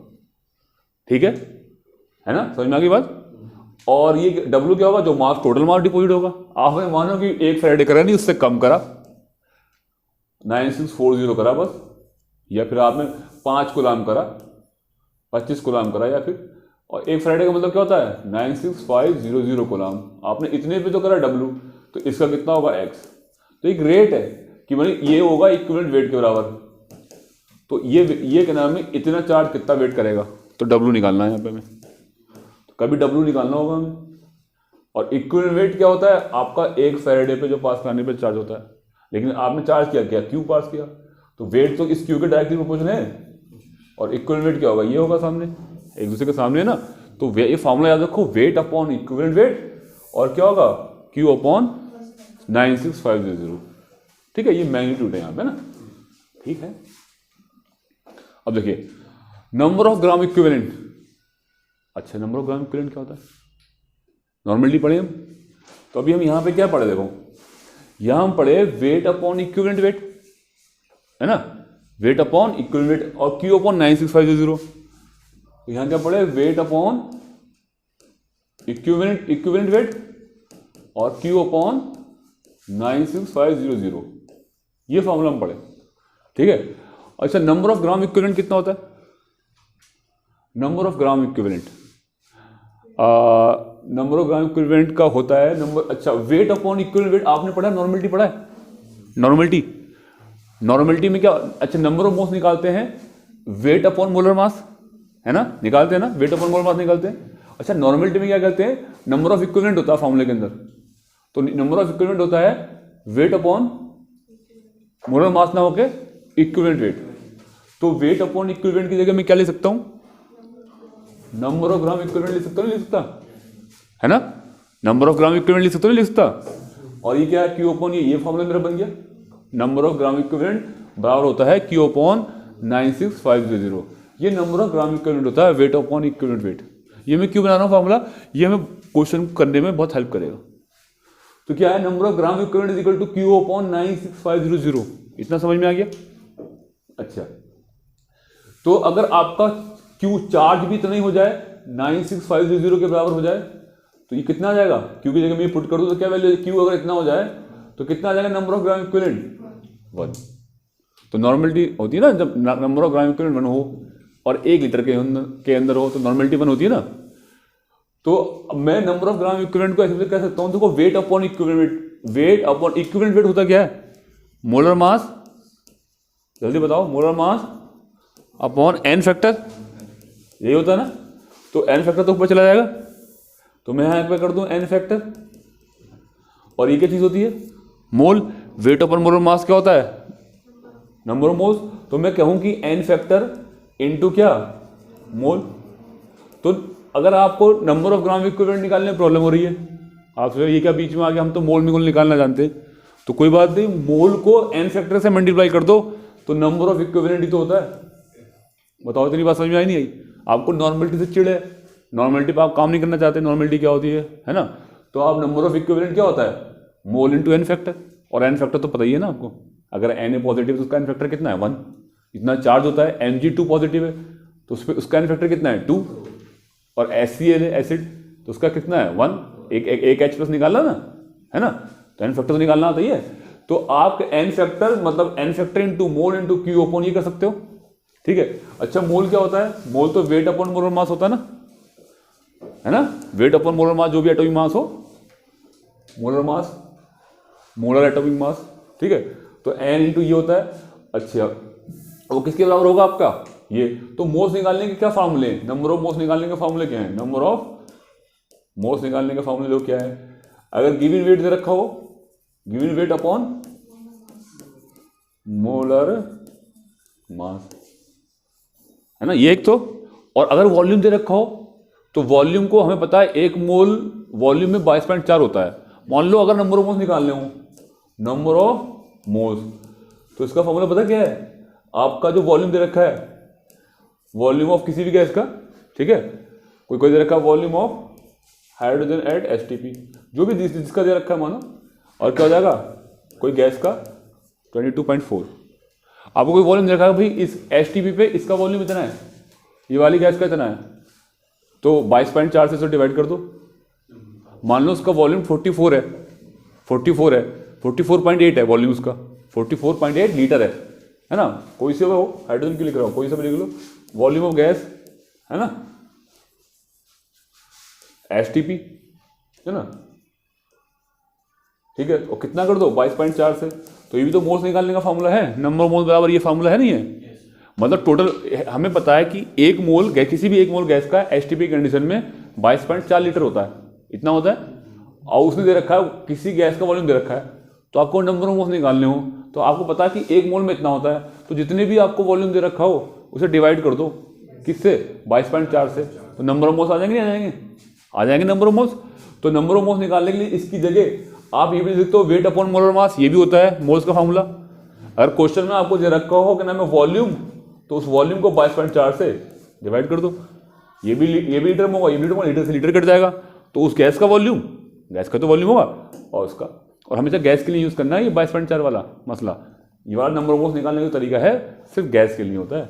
ठीक है ना, समझ में आ गई बात। और ये W क्या होगा, जो मास, टोटल मास डिपॉजिट होगा। आपने मानो कि 1 फैराडे करा नहीं, उससे कम करा, 9640 करा बस, या फिर आपने 5 कूलम करा, 25 कूलम करा, या फिर, और 1 फैराडे का मतलब क्या होता है 96500 कूलम, आपने इतने पे तो करा W, तो इसका कितना होगा X। तो एक रेट है कि मानी ये होगा इक्विवेलेंट वेट के बराबर। तो ये क्या नाम है, इतना चार्ज कितना वेट करेगा, तो W निकालना है यहाँ पे हमें, तो कभी W निकालना होगा हमें। और इक्विवेलेंट वेट क्या होता है, आपका 1 फैराडे पे जो पास कराने पे चार्ज होता है, लेकिन आपने चार्ज क्या Q पास किया, तो वेट तो इस Q के डायरेक्टली प्रोपोर्शनल है, और इक्विवेलेंट वेट क्या होगा, ये होगा सामने, एक दूसरे के सामने है ना। तो ये फार्मूला याद रखो, वेट अपॉन इक्विवेलेंट वेट, और क्या होगा Q अपॉन 9650। ठीक है, ये मैग्नीट्यूड है यहाँ पे ना। ठीक है, अब देखिए नंबर ऑफ ग्राम इक्विवेलेंट। अच्छा, नंबर ऑफ ग्राम इक्विवेलेंट क्या होता है, नॉर्मली पढ़े हम, तो अभी हम यहाँ पे क्या पढ़े, देखो यहाँ हम पढ़े वेट अपॉन इक्विवेलेंट वेट, है ना, वेट अपॉन इक्विवेलेंट वेट, और Q अपॉन 9650। यहाँ क्या पढ़े, वेट अपॉन इक्विवेलेंट वेट और Q अपॉन 96500, ये फॉर्मूला हम पढ़े, ठीक है। अच्छा, नंबर ऑफ ग्राम इक्विवेलेंट कितना होता है? Number of gram equivalent, number of gram equivalent का होता है नंबर, अच्छा वेट अपॉन इक्विवेलेंट वेट आपने पढ़ा है, नॉर्मलिटी पढ़ा है, नॉर्मलिटी में क्या, अच्छा नंबर ऑफ मोल्स निकालते हैं वेट अपॉन मोलर मास, है ना, निकालते हैं ना, वेट अपॉन मोलर मास निकालते हैं। अच्छा नॉर्मलिटी में क्या करते हैं, नंबर ऑफ इक्विवेलेंट होता है फॉर्मूले के अंदर, तो नंबर ऑफ इक्विवेलेंट होता है वेट अपॉन मोलर मास ना होके इक्विवेलेंट वेट, तो वेट अपॉन इक्विवेलेंट की जगह मैं क्या ले सकता हूं, नंबर ऑफ ग्राम इक्विवेलेंट ले सकता हूं, नहीं ले सकता, है ना, नंबर ऑफ ग्राम इक्विवेलेंट ले सकता हूं, नहीं ले सकता। और ये क्या है, Q अपॉन ये फॉर्मूला मेरा बन गया, नंबर ऑफ ग्राम इक्विवेलेंट बराबर होता है Q अपॉन 96500, ये नंबर ऑफ ग्राम इक्विवेलेंट होता है वेट अपॉन इक्विवेलेंट वेट। ये मैं क्यों बना रहा हूँ फॉर्मूला, ये हमें क्वेश्चन करने में बहुत हेल्प करेगा। तो क्या है, number of gram equivalent is equal to Q upon 96500, इतना समझ में आ गया। अच्छा, तो अगर आपका Q चार्ज भी इतना ही हो जाए 96500 के बराबर हो जाए तो ये कितना आ जाएगा, Q की जगह मैं पुट कर दूं तो क्या वैल्यू है, Q अगर इतना हो जाए तो कितना आ जाएगा, नंबर ऑफ ग्राम इक्विवेलेंट 1। तो नॉर्मलिटी होती है ना, जब नंबर ऑफ ग्राम इक्विवेलेंट 1 हो और 1 लीटर के अंदर हो तो नॉर्मलिटी 1 होती है ना। तो मैं नंबर ऑफ ग्राम इक्विवेलेंट को ऐसे कह सकता हूं, देखो weight upon equivalent, weight upon equivalent wait होता क्या है, मोलर मास, जल्दी बताओ, molar mass upon n factor, यही होता है ना। तो n फैक्टर तो ऊपर चला जाएगा, तो मैं यहाँ पे कर दूं n फैक्टर, और ये क्या चीज होती है, मोल, वेट अपॉन मोलर मास क्या होता है, नंबर ऑफ मोल्स, तो मैं कहूं कि n फैक्टर इनटू क्या, मोल। तो अगर आपको नंबर ऑफ ग्राम इक्विवेलेंट निकालने में प्रॉब्लम हो रही है, आप ये क्या बीच में आ गया, हम तो मोल निकालना जानते, तो कोई बात नहीं, मोल को n फैक्टर से मल्टीप्लाई कर दो तो नंबर ऑफ इक्विवेलेंट ही तो होता है। बताओ, इतनी बात समझ में आई नहीं आई? आपको नॉर्मलिटी से चिड़ है, नॉर्मलिटी पे आप काम नहीं करना चाहते, नॉर्मलिटी क्या होती है ना, तो आप नंबर ऑफ इक्विवेलेंट क्या होता है, मोल इंटू n फैक्टर, और n फैक्टर तो पता ही है ना आपको, अगर n है पॉजिटिव तो उसका n फैक्टर कितना है 1, इतना चार्ज होता है, Mg2 पॉजिटिव है तो उसका n फैक्टर कितना है 2, और HCl है एसिड तो उसका कितना है 1, एक H प्लस निकालना ना, है ना, तो n फैक्टर तो निकालना आता ही है। तो आप n फैक्टर मतलब n factor into mole into Q upon ये कर सकते हो, ठीक है। अच्छा मोल क्या होता है, मोल तो वेट अपॉन मोलर मास होता है ना, है ना, वेट अपॉन मोलर मास, जो भी एटॉमिक मास हो, molar mass, molar atomic mass, ठीक है। तो n इंटू ये होता है, अच्छा वो किसके बराबर होगा आपका ये, तो मोल्स निकालने के क्या फार्मूले, नंबर ऑफ मोल्स निकालने के फार्मूले क्या है, नंबर ऑफ मोल्स निकालने के फार्मूले लोग क्या है, अगर गिवन वेट दे रखा हो, given weight upon molar mass, है ना, ये एक तो, और अगर वॉल्यूम दे रखा हो तो वॉल्यूम को हमें पता है 1 मोल वॉल्यूम में 22.4 होता है। मान लो अगर नंबर ऑफ मोल्स निकालने हो, नंबर ऑफ मोल्स, तो इसका फॉर्मूला पता क्या है, आपका जो वॉल्यूम दे रखा है, वॉल्यूम ऑफ किसी भी गैस का, ठीक है, कोई दे रखा है volume of hydrogen at STP, जो भी जिसका दे रखा है मानो, और क्या हो जाएगा, कोई गैस का 22.4, आपको कोई वॉल्यूम देखा भाई इस एसटीपी पे इसका वॉल्यूम इतना है, ये वाली गैस का इतना है, तो 22.4 से डिवाइड कर दो, मान लो उसका वॉल्यूम 44 है, 44.8 है वॉल्यूम उसका, 44.8 लीटर है ना, कोई से हो, हाइड्रोजन क्यों लिख रहा हो, कोई से भी लिख लो, वॉल्यूम ऑफ गैस, है ना, एसटीपी, है ना, ठीक है, और कितना कर दो 22.4 से, तो ये भी तो मोल्स निकालने का फार्मूला है, नंबर मोल बराबर ये फार्मूला है नहीं है, मतलब टोटल हमें पता है कि एक मोल गैस, किसी भी एक मोल गैस का एसटीपी कंडीशन में 22.4 लीटर होता है, इतना होता है, और उसने दे रखा है किसी गैस का वॉल्यूम दे रखा है, तो आपको नंबर ऑफ मोल्स निकालने हो तो आपको पता है कि एक मोल में इतना होता है, तो जितने भी आपको वॉल्यूम दे रखा हो उसे डिवाइड कर दो, किससे, 22.4 से, तो नंबर ऑफ मोल्स आ जाएंगे, नहीं आ जाएंगे, आ जाएंगे नंबर ऑफ मोल्स। तो नंबर ऑफ मोल्स निकालने के लिए इसकी जगह आप ये भी लिखते हो वेट अपॉन मोलर मास, ये भी होता है मोल्स का फार्मूला। अगर क्वेश्चन में आपको दे रखा हो कि नाम है वॉल्यूम, तो उस वॉल्यूम को 22.4 से डिवाइड कर दो, ये भी लीटर में होगा, ये भी लीटर से लीटर कट जाएगा, तो उस गैस का वॉल्यूम, गैस का तो वॉल्यूम होगा, और उसका, और हमेशा गैस के लिए यूज करना है ये 22.4 वाला मसला, ये वाला नंबर ऑफ मोल्स निकालने का तरीका है सिर्फ गैस के लिए होता है।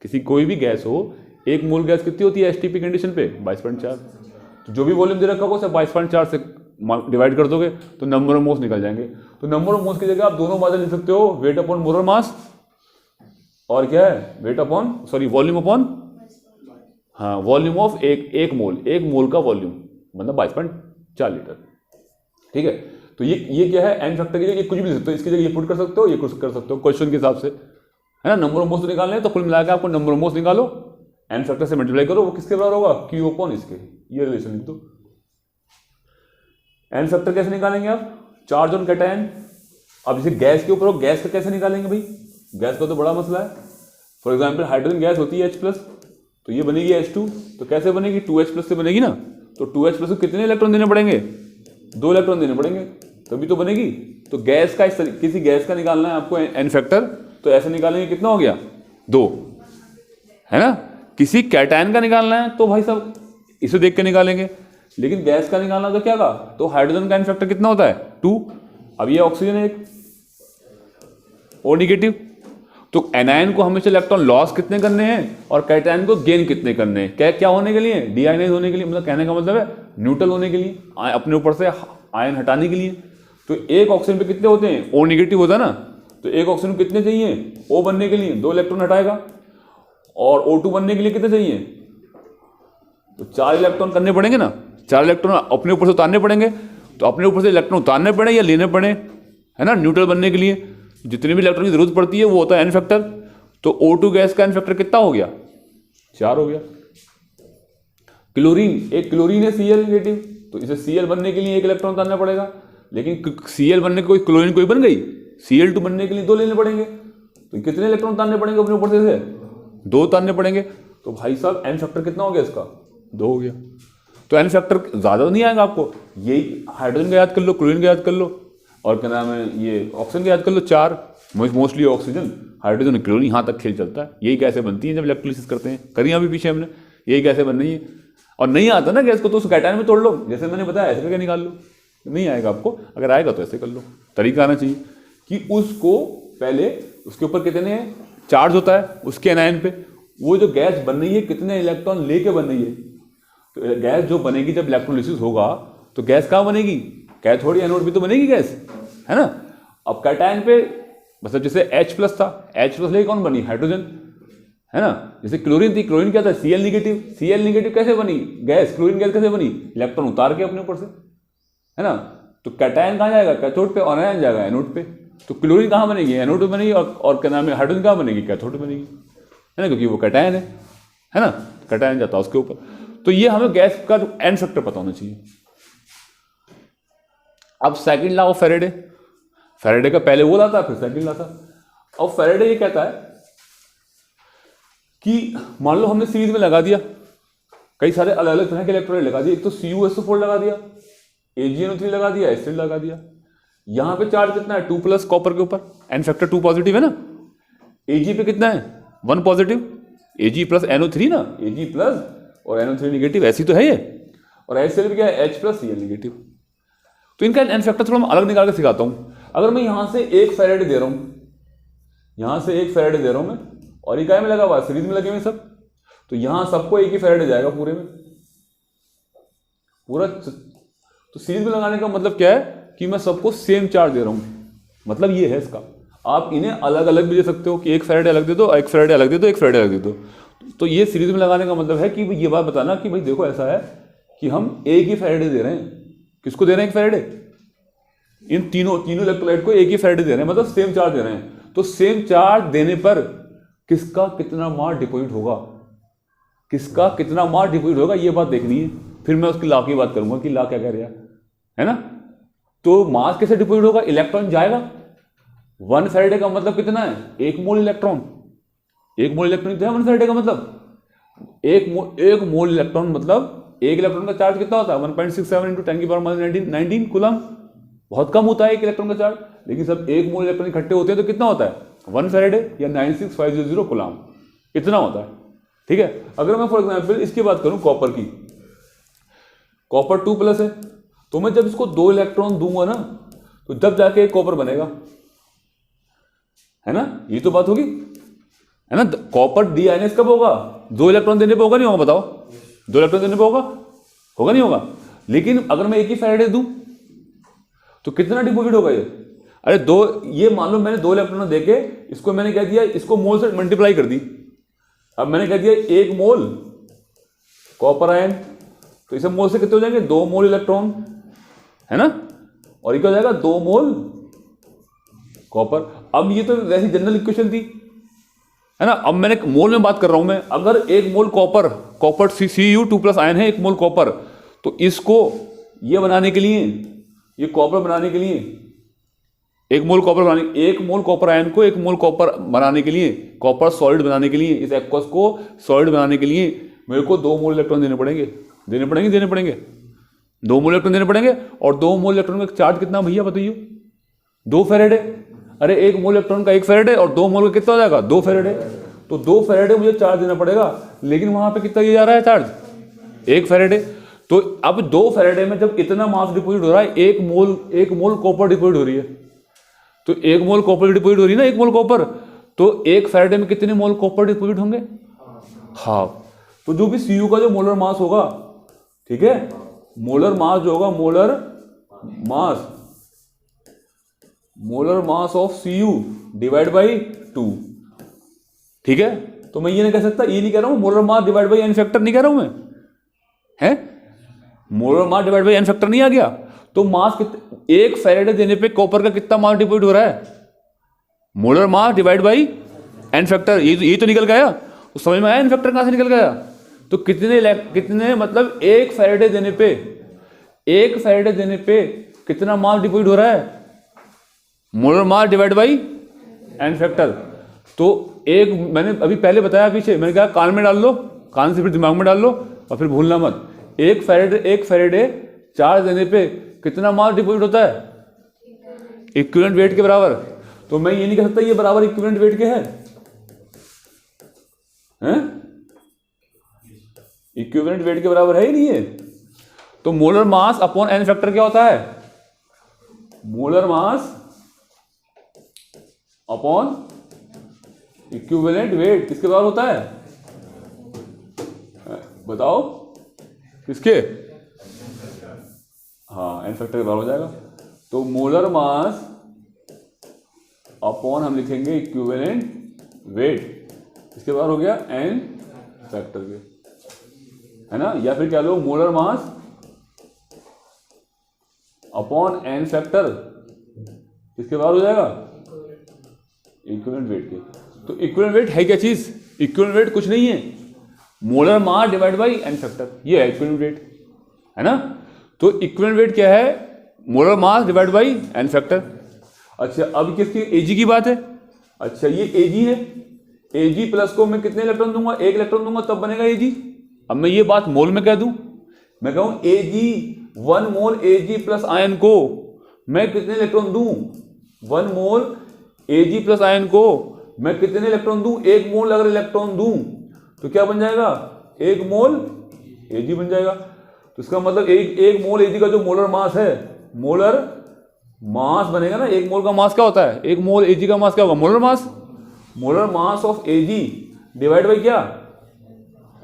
किसी कोई भी गैस हो, एक मोल गैस कितनी होती है एसटीपी कंडीशन पे 22.4, तो जो भी वॉल्यूम दे रखा होगा उसे 22.4 से डिवाइड कर दोगे तो नंबर ऑफ मोल्स निकल जाएंगे। तो नंबर ऑफ मोल्स की जगह आप दोनों बातें लिख सकते हो, वेट अपॉन मोलर मास और क्या है वेट अपॉन वॉल्यूम अपॉन, हाँ वॉल्यूम ऑफ एक मोल का वॉल्यूम मतलब 22.4 लीटर। ठीक है, तो ये क्या है एन फैक्टर की जगह कुछ भी लिख सकते हो, इसकी जगह ये पुट कर सकते हो, ये कुछ कर सकते हो क्वेश्चन के हिसाब से, है ना। नंबर ऑफ मोल्स निकालने हैं तो कुल मिलाकर आपको नंबर ऑफ मोल्स निकालो, एन फैक्टर से मल्टीप्लाई करो, वो किसके बराबर होगा क्यू अपॉन इसके, ये रिलेशन लिख दो। एन फैक्टर कैसे निकालेंगे आप, चार्ज ऑन कैटायन। अब जैसे गैस के ऊपर हो, गैस का कैसे निकालेंगे भाई, गैस का तो बड़ा मसला है। फॉर एग्जाम्पल हाइड्रोजन गैस होती है H+, तो ये बनेगी H2, तो कैसे बनेगी 2H+ से बनेगी ना, तो 2H+ को कितने इलेक्ट्रॉन देने पड़ेंगे, 2 इलेक्ट्रॉन देने पड़ेंगे तभी तो बनेगी। तो गैस का किसी गैस का निकालना है आपको एन फैक्टर, तो ऐसे निकालेंगे कितना हो गया 2, है ना। किसी कैटायन का निकालना है तो भाई साहब इसे देख के निकालेंगे, लेकिन गैस का निकालना तो क्या का, तो हाइड्रोजन का एन फैक्टर कितना होता है 2। अब ये ऑक्सीजन है एक ओ नेगेटिव, तो एनायन को हमेशा इलेक्ट्रॉन लॉस कितने करने हैं और कैटायन को गेन कितने करने हैं, क्या होने के लिए, डीआयनाइज होने के लिए, मतलब कहने का मतलब है न्यूट्रल होने के लिए, अपने ऊपर से आयन हटाने के लिए। तो एक ऑक्सीजन पे कितने होते हैं, ओ नेगेटिव होता है ना, तो एक ऑक्सीजन को कितने चाहिए, ओ बनने के लिए 2 इलेक्ट्रॉन हटाएगा, और O2 बनने के लिए कितने चाहिए, तो 4 इलेक्ट्रॉन करने पड़ेंगे ना, 4 इलेक्ट्रॉन अपने ऊपर से उतारने पड़ेंगे। तो अपने ऊपर से इलेक्ट्रॉन उतारने पड़े या लेने पड़े, है ना, न्यूट्रल बनने के लिए जितने भी इलेक्ट्रॉन की जरूरत पड़ती है वो होता है एन फैक्टर। तो O2 गैस का एन फैक्टर कितना हो गया, 4 हो गया। क्लोरीन, एक क्लोरीन है Cl नेगेटिव, तो इसे Cl बनने के लिए 1 इलेक्ट्रॉन उतारना पड़ेगा, लेकिन Cl बनने के कोई क्लोरीन कोई बन गई, Cl2 बनने के लिए 2 लेने पड़ेंगे, तो कितने इलेक्ट्रॉन उतारने पड़ेंगे अपने ऊपर से 2 उतारने पड़ेंगे। तो भाई साहब एन फैक्टर कितना हो गया इसका, 2 हो गया। तो एन फैक्टर ज़्यादा नहीं आएगा आपको, यही हाइड्रोजन का याद कर लो, क्लोरीन का याद कर लो, और क्या नाम है ये ऑक्सीजन का याद कर लो 4, मोस्टली ऑक्सीजन हाइड्रोजन क्लोरीन, यहाँ तक खेल चलता है। यही गैसें बनती हैं जब इलेक्ट्रोलिसिस करते हैं, करिए अभी पीछे हमने, यही गैसें बन रही हैं। और नहीं आता ना गैस को तो उस कैटायन में तोड़ लो, जैसे मैंने बताया ऐसे करके निकाल लो, नहीं आएगा आपको, अगर आएगा तो ऐसे कर लो। तरीका आना चाहिए कि उसको पहले उसके ऊपर कितने चार्ज होता है उसके एनायन पे, वो जो गैस बन रही है कितने इलेक्ट्रॉन लेके बन रही है। तो गैस जो बनेगी जब इलेक्ट्रोलिसिस होगा तो गैस कहाँ बनेगी, कैथोड एनोड भी तो बनेगी गैस, है ना। अब कैटायन पे मतलब जैसे H+ था, H+ लेके कौन बनी, हाइड्रोजन, है ना। जैसे क्लोरीन थी, क्लोरीन क्या था Cl नेगेटिव, Cl नेगेटिव कैसे बनी गैस, क्लोरीन गैस कैसे बनी, इलेक्ट्रॉन उतार के अपने ऊपर से, है ना। तो कैटायन कहाँ जाएगा, कैथोड पे, और आयन जाएगा एनोड पे। तो क्लोरीन कहाँ बनेगी, एनोड पे बनेगी, और क्या नाम है हाइड्रोजन कहाँ बनेगी, कैथोड पे बनेगी, है ना, क्योंकि वो कैटायन है ना, कैटायन जाता है उसके ऊपर। तो ये हमें गैस का एन फैक्टर पता होना चाहिए। अब second law of Faraday, Faraday का पहले वो लाता फिर सेकंड लॉ था। अब फैराडे ये कहता है कि मान लो हमने सीरीज में लगा दिया कई सारे अलग अलग तरह के इलेक्ट्रोलाइट लगा दिए, एक तो CuSO4 लगा दिया, AgNO3 लगा दिया, एसिड लगा दिया। यहां पे चार्ज कितना है 2+ कॉपर के ऊपर, एन फैक्टर 2 पॉजिटिव है ना। Ag पे कितना है 1 पॉजिटिव, Ag प्लस NO3 ना, Ag+ और NO3 नेगेटिव, ऐसी तो है ये। और HCl क्या है H+Cl नेगेटिव। तो इनका एन फैक्टर थोड़ा मैं अलग निकाल के सिखाता हूं। अगर मैं यहां से 1 फैराडे दे रहा हूं, यहां से 1 फैराडे दे रहा हूं मैं, और ये क्या में लगा हुआ सीरीज में लगे हुए सब, तो यहां सबको 1 ही फैराडे जाएगा पूरे में पूरा। तो सीरीज में लगाने का मतलब क्या है कि मैं सबको सेम चार्ज दे रहा हूं, मतलब ये है इसका। आप इन्हें अलग अलग भी दे सकते हो कि 1 फैराडे अलग दे दो, 1 फैराडे अलग दे दो, 1 फैराडे अलग दे दो। तो ये सीरीज में लगाने का मतलब है कि ये बात बताना कि भाई देखो ऐसा है कि हम 1 ही फैराडे दे रहे हैं। किसको दे रहे हैं 1 फैराडे, इन तीनों इलेक्ट्रोलाइट को 1 ही फैराडे दे रहे हैं, मतलब सेम चार्ज दे रहे हैं। तो सेम चार्ज देने पर किसका कितना मास डिपॉजिट होगा, किसका कितना मास डिपॉजिट होगा, ये बात देखनी है। फिर मैं उसकी लॉ की बात करूंगा कि लॉ क्या कह रहा है ना। तो मास कैसे डिपॉजिट होगा, इलेक्ट्रॉन जाएगा। 1 फैराडे का मतलब कितना है 1 मोल इलेक्ट्रॉन, 1 मोल इलेक्ट्रॉन कितना है 1 फैराडे का मतलब 1 मोल इलेक्ट्रॉन, मतलब 1 इलेक्ट्रॉन का चार्ज कितना होता है 1.67 × 10⁻19 कूलम। बहुत कम होता है 1 इलेक्ट्रॉन का चार्ज, लेकिन सब 1 मोल इलेक्ट्रॉन इकट्ठे होते हैं तो कितना होता है 1 फैराडे या 96500 कूलम, इतना होता है। ठीक है, अगर मैं फॉर एग्जांपल इसकी बात करूं कॉपर की, कॉपर 2+ है, तो मैं जब इसको 2 इलेक्ट्रॉन दूंगा ना तो जब जाके एक कॉपर बनेगा, है ना, ये तो बात होगी, है ना। कॉपर डीआयनाइज कब होगा, 2 इलेक्ट्रॉन देने पे होगा, नहीं होगा बताओ, 2 इलेक्ट्रॉन देने पे होगा, होगा नहीं होगा? लेकिन अगर मैं एक ही फैराडे दूं तो कितना डिपॉजिट होगा ये? अरे दो, ये मान लो मैंने 2 इलेक्ट्रॉन देके इसको मैंने क्या दिया, इसको मोल से मल्टीप्लाई कर दी। अब मैंने क्या दिया, 1 मोल कॉपर आयन, तो इसे मोल से कितने हो जाएंगे, 2 मोल इलेक्ट्रॉन, है ना? और ये क्या हो जाएगा, 2 मोल कॉपर। अब ये तो वैसी जनरल इक्वेशन थी, है ना? अब मैंने मोल में बात कर रहा हूं मैं। अगर 1 मोल कॉपर, कॉपर Cu2+ आयन है 1 मोल कॉपर, तो इसको ये बनाने के लिए, ये कॉपर बनाने के लिए, 1 मोल कॉपर बनाने, 1 मोल कॉपर आयन को 1 मोल कॉपर बनाने के लिए, कॉपर सॉलिड बनाने के लिए, इस एक्वस को सॉलिड बनाने के लिए मेरे को 2 मोल इलेक्ट्रॉन देने पड़ेंगे। 2 मोल इलेक्ट्रॉन देने पड़ेंगे। और 2 मोल इलेक्ट्रॉन का चार्ज कितना भैया बताइए? 2 फैराडे। अरे 1 मोल इलेक्ट्रॉन का 1 फैराडे और 2 मोल का कितना हो जाएगा, 2 फैराडे। तो 2 फैराडे मुझे चार्ज देना पड़ेगा, लेकिन वहां पे कितना दिया जा रहा है चार्ज, 1 फैराडे। तो अब 2 फैराडे में जब इतना मास डिपॉजिट हो रहा है, 1 मोल कॉपर डिपॉजिट हो रही है, तो 1 मोल कॉपर डिपॉजिट हो रही है ना, 1 मोल कॉपर, तो 1 फैराडे में कितने मोल कॉपर डिपॉजिट होंगे, हाफ। तो जो भी Cu का जो मोलर मास होगा, ठीक है, मोलर मास जो होगा, molar mass of Cu divide by 2, ठीक है। तो मैं ये नहीं कह सकता, ये नहीं कह रहा हूं molar mass divide by N factor, नहीं कह रहा हूं मैं, है molar mass divide by N factor नहीं आ गया। तो मास कितने, 1 फैराडे देने पे कॉपर का कितना मास डिपॉजिट हो रहा है, molar mass divide by N factor. ये तो निकल गया, तो समझ में आया एन फैक्टर कहां से निकल गया। तो कितने मतलब 1 फैराडे देने पे कितना मास डिपॉजिट हो रहा है, molar mass divide by N factor. तो एक मैंने अभी पहले बताया, पीछे मैंने कहा कान में डाल लो, कान से फिर दिमाग में डाल लो और फिर भूलना मत। 1 फैराडे चार्ज देने पे कितना मास डिपॉजिट होता है, इक्विवेलेंट वेट के बराबर। तो मैं ये नहीं कह सकता ये बराबर इक्विवेलेंट वेट के है, इक्विवेलेंट वेट के बराबर है ही नहीं है। तो molar mass upon N factor क्या होता है, molar mass upon equivalent weight किसके बराबर होता है, बताओ किसके, हाँ एन फैक्टर के बराबर हो जाएगा। तो मोलर मास अपॉन हम लिखेंगे इक्विवेलेंट वेट, इसके बराबर हो गया एन फैक्टर के, है ना। या फिर क्या लो, molar mass upon N factor किसके बराबर हो जाएगा, इक्विवेलेंट वेट के। तो इक्विवेलेंट वेट है क्या चीज, इक्विवेलेंट वेट कुछ नहीं है, molar mass divide by N factor, ये है इक्विवेलेंट वेट, है ना। तो इक्विवेलेंट वेट क्या है, molar mass divide by N factor. अच्छा अब किसकी, एजी की बात है। अच्छा ये एजी है, एजी प्लस को मैं कितने इलेक्ट्रॉन दूंगा, 1 इलेक्ट्रॉन दूंगा तब बनेगा एजी। अब मैं ये बात मोल में कह दूं, मैं कहूं एजी 1 मोल एजी प्लस आयन को मैं कितने इलेक्ट्रॉन दूं, 1 मोल एजी प्लस आयन को मैं कितने इलेक्ट्रॉन दूं, 1 मोल अगर इलेक्ट्रॉन दूं तो क्या बन जाएगा, 1 मोल एजी बन जाएगा। तो इसका मतलब 1 मोल एजी का जो मोलर मास है, मोलर मास बनेगा ना, 1 मोल का मास क्या होता है, 1 मोल एजी का मास क्या होगा, molar mass of AG divide by क्या,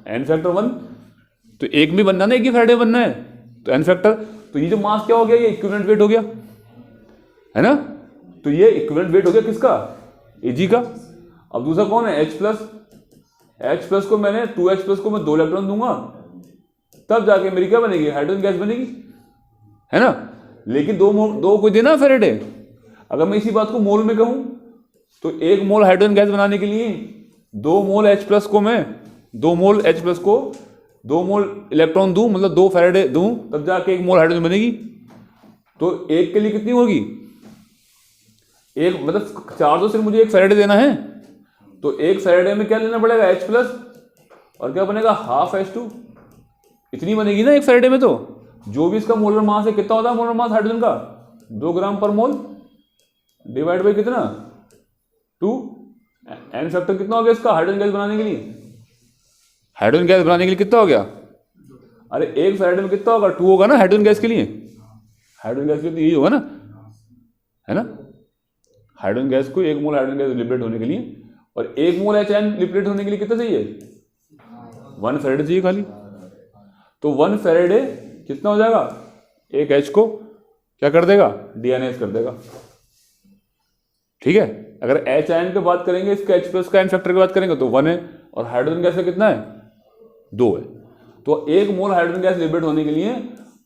एन फैक्टर 1। तो एक में बनना ना, एक ही फैराडे बनना है, तो एन फैक्टर। तो ये जो मास क्या हो गया, ये इक्विवेलेंट वेट हो गया, है ना। तो ये इक्विवेलेंट वेट हो गया किसका, एजी का। अब दूसरा कौन है, H प्लस को मैंने 2H+ को मैं 2 इलेक्ट्रॉन दूंगा तब जाके मेरी क्या बनेगी, हाइड्रोजन गैस बनेगी, है ना। लेकिन दो कोई देना फैराडे। अगर मैं इसी बात को मोल में कहूं तो 1 मोल हाइड्रोजन गैस बनाने के लिए 2 मोल H+ को मैं 2 मोल H+ को 2 मोल इलेक्ट्रॉन दूं, मतलब 2 फैराडे दूं तब जाके 1 मोल हाइड्रोजन बनेगी। तो एक के लिए कितनी होगी, एक मतलब चार्ज तो सिर्फ मुझे 1 फैराडे देना है, तो 1 फैराडे में क्या लेना पड़ेगा, H+ और क्या बनेगा, हाफ H2, इतनी बनेगी ना 1 फैराडे में। तो जो भी इसका मोलर मास है, कितना होता है मोलर मास हाइड्रोजन का, 2 ग्राम पर मोल डिवाइड बाई कितना, 2। एन फैक्टर कितना हो गया इसका, हाइड्रोजन गैस बनाने के लिए, हाइड्रोजन गैस बनाने के लिए कितना हो गया, अरे 1 फैराडे में कितना होगा, 2 होगा ना हाइड्रोजन गैस के लिए, हाइड्रोजन गैस के लिए यही होगा ना, है ना। हाइड्रोजन गैस को 1 मोल हाइड्रोजन गैस लिबरेट होने के लिए और 1 मोल HN लिबरेट होने के लिए कितना चाहिए, 1 फैराडे चाहिए खाली। तो 1 फैराडे कितना हो जाएगा, एक H को क्या कर देगा, डीएनएस कर देगा। ठीक है, अगर H आयन की बात करेंगे, इसके H प्लस का एन फैक्टर की बात करेंगे तो 1 है, और हाइड्रोजन गैस का कितना है, 2 है। तो 1 मोल हाइड्रोजन गैस लिबरेट होने के लिए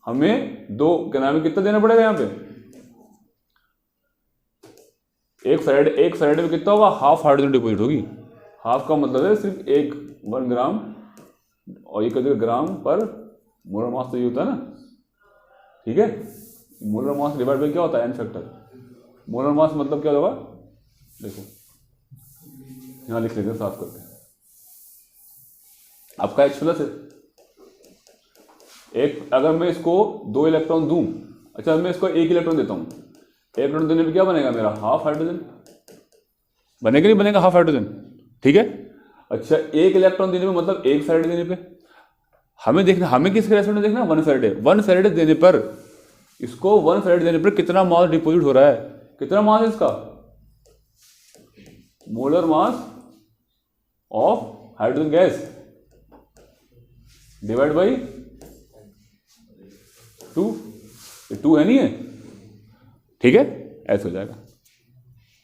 हमें 2 क्या नाम है कितना देना पड़ेगा, यहाँ पे 1 फैराडे में कितना होगा, हाफ हाइड्रोजन डिपोजिट होगी। हाफ का मतलब है सिर्फ 1 ग्राम, और ये कहते ग्राम पर मोलर मास तो ये होता है ना। ठीक है, मोलर मास डिवाइड बाय क्या होता है, एन फैक्टर। मोलर मास मतलब क्या होगा, देखो यहां लिख लेते हैं साफ करके, आपका H प्लस है, एक अगर मैं इसको 2 इलेक्ट्रॉन दूं, अच्छा मैं इसको 1 इलेक्ट्रॉन देता हूं, 1 इलेक्ट्रॉन देने पे क्या बनेगा मेरा, हाफ हाइड्रोजन बनेगा, नहीं बनेगा हाफ हाइड्रोजन। ठीक है, अच्छा 1 इलेक्ट्रॉन देने पे मतलब 1 फैराडे देने पे हमें देखना, हमें किसके रेस्पेक्ट में देखना, 1 फैराडे। 1 फैराडे देने पर इसको 1 फैराडे देने पर कितना मास डिपोजिट हो रहा है, कितना मास है इसका, molar mass of hydrogen gas divide by 2 है, नहीं है। ठीक है, ऐसे हो जाएगा,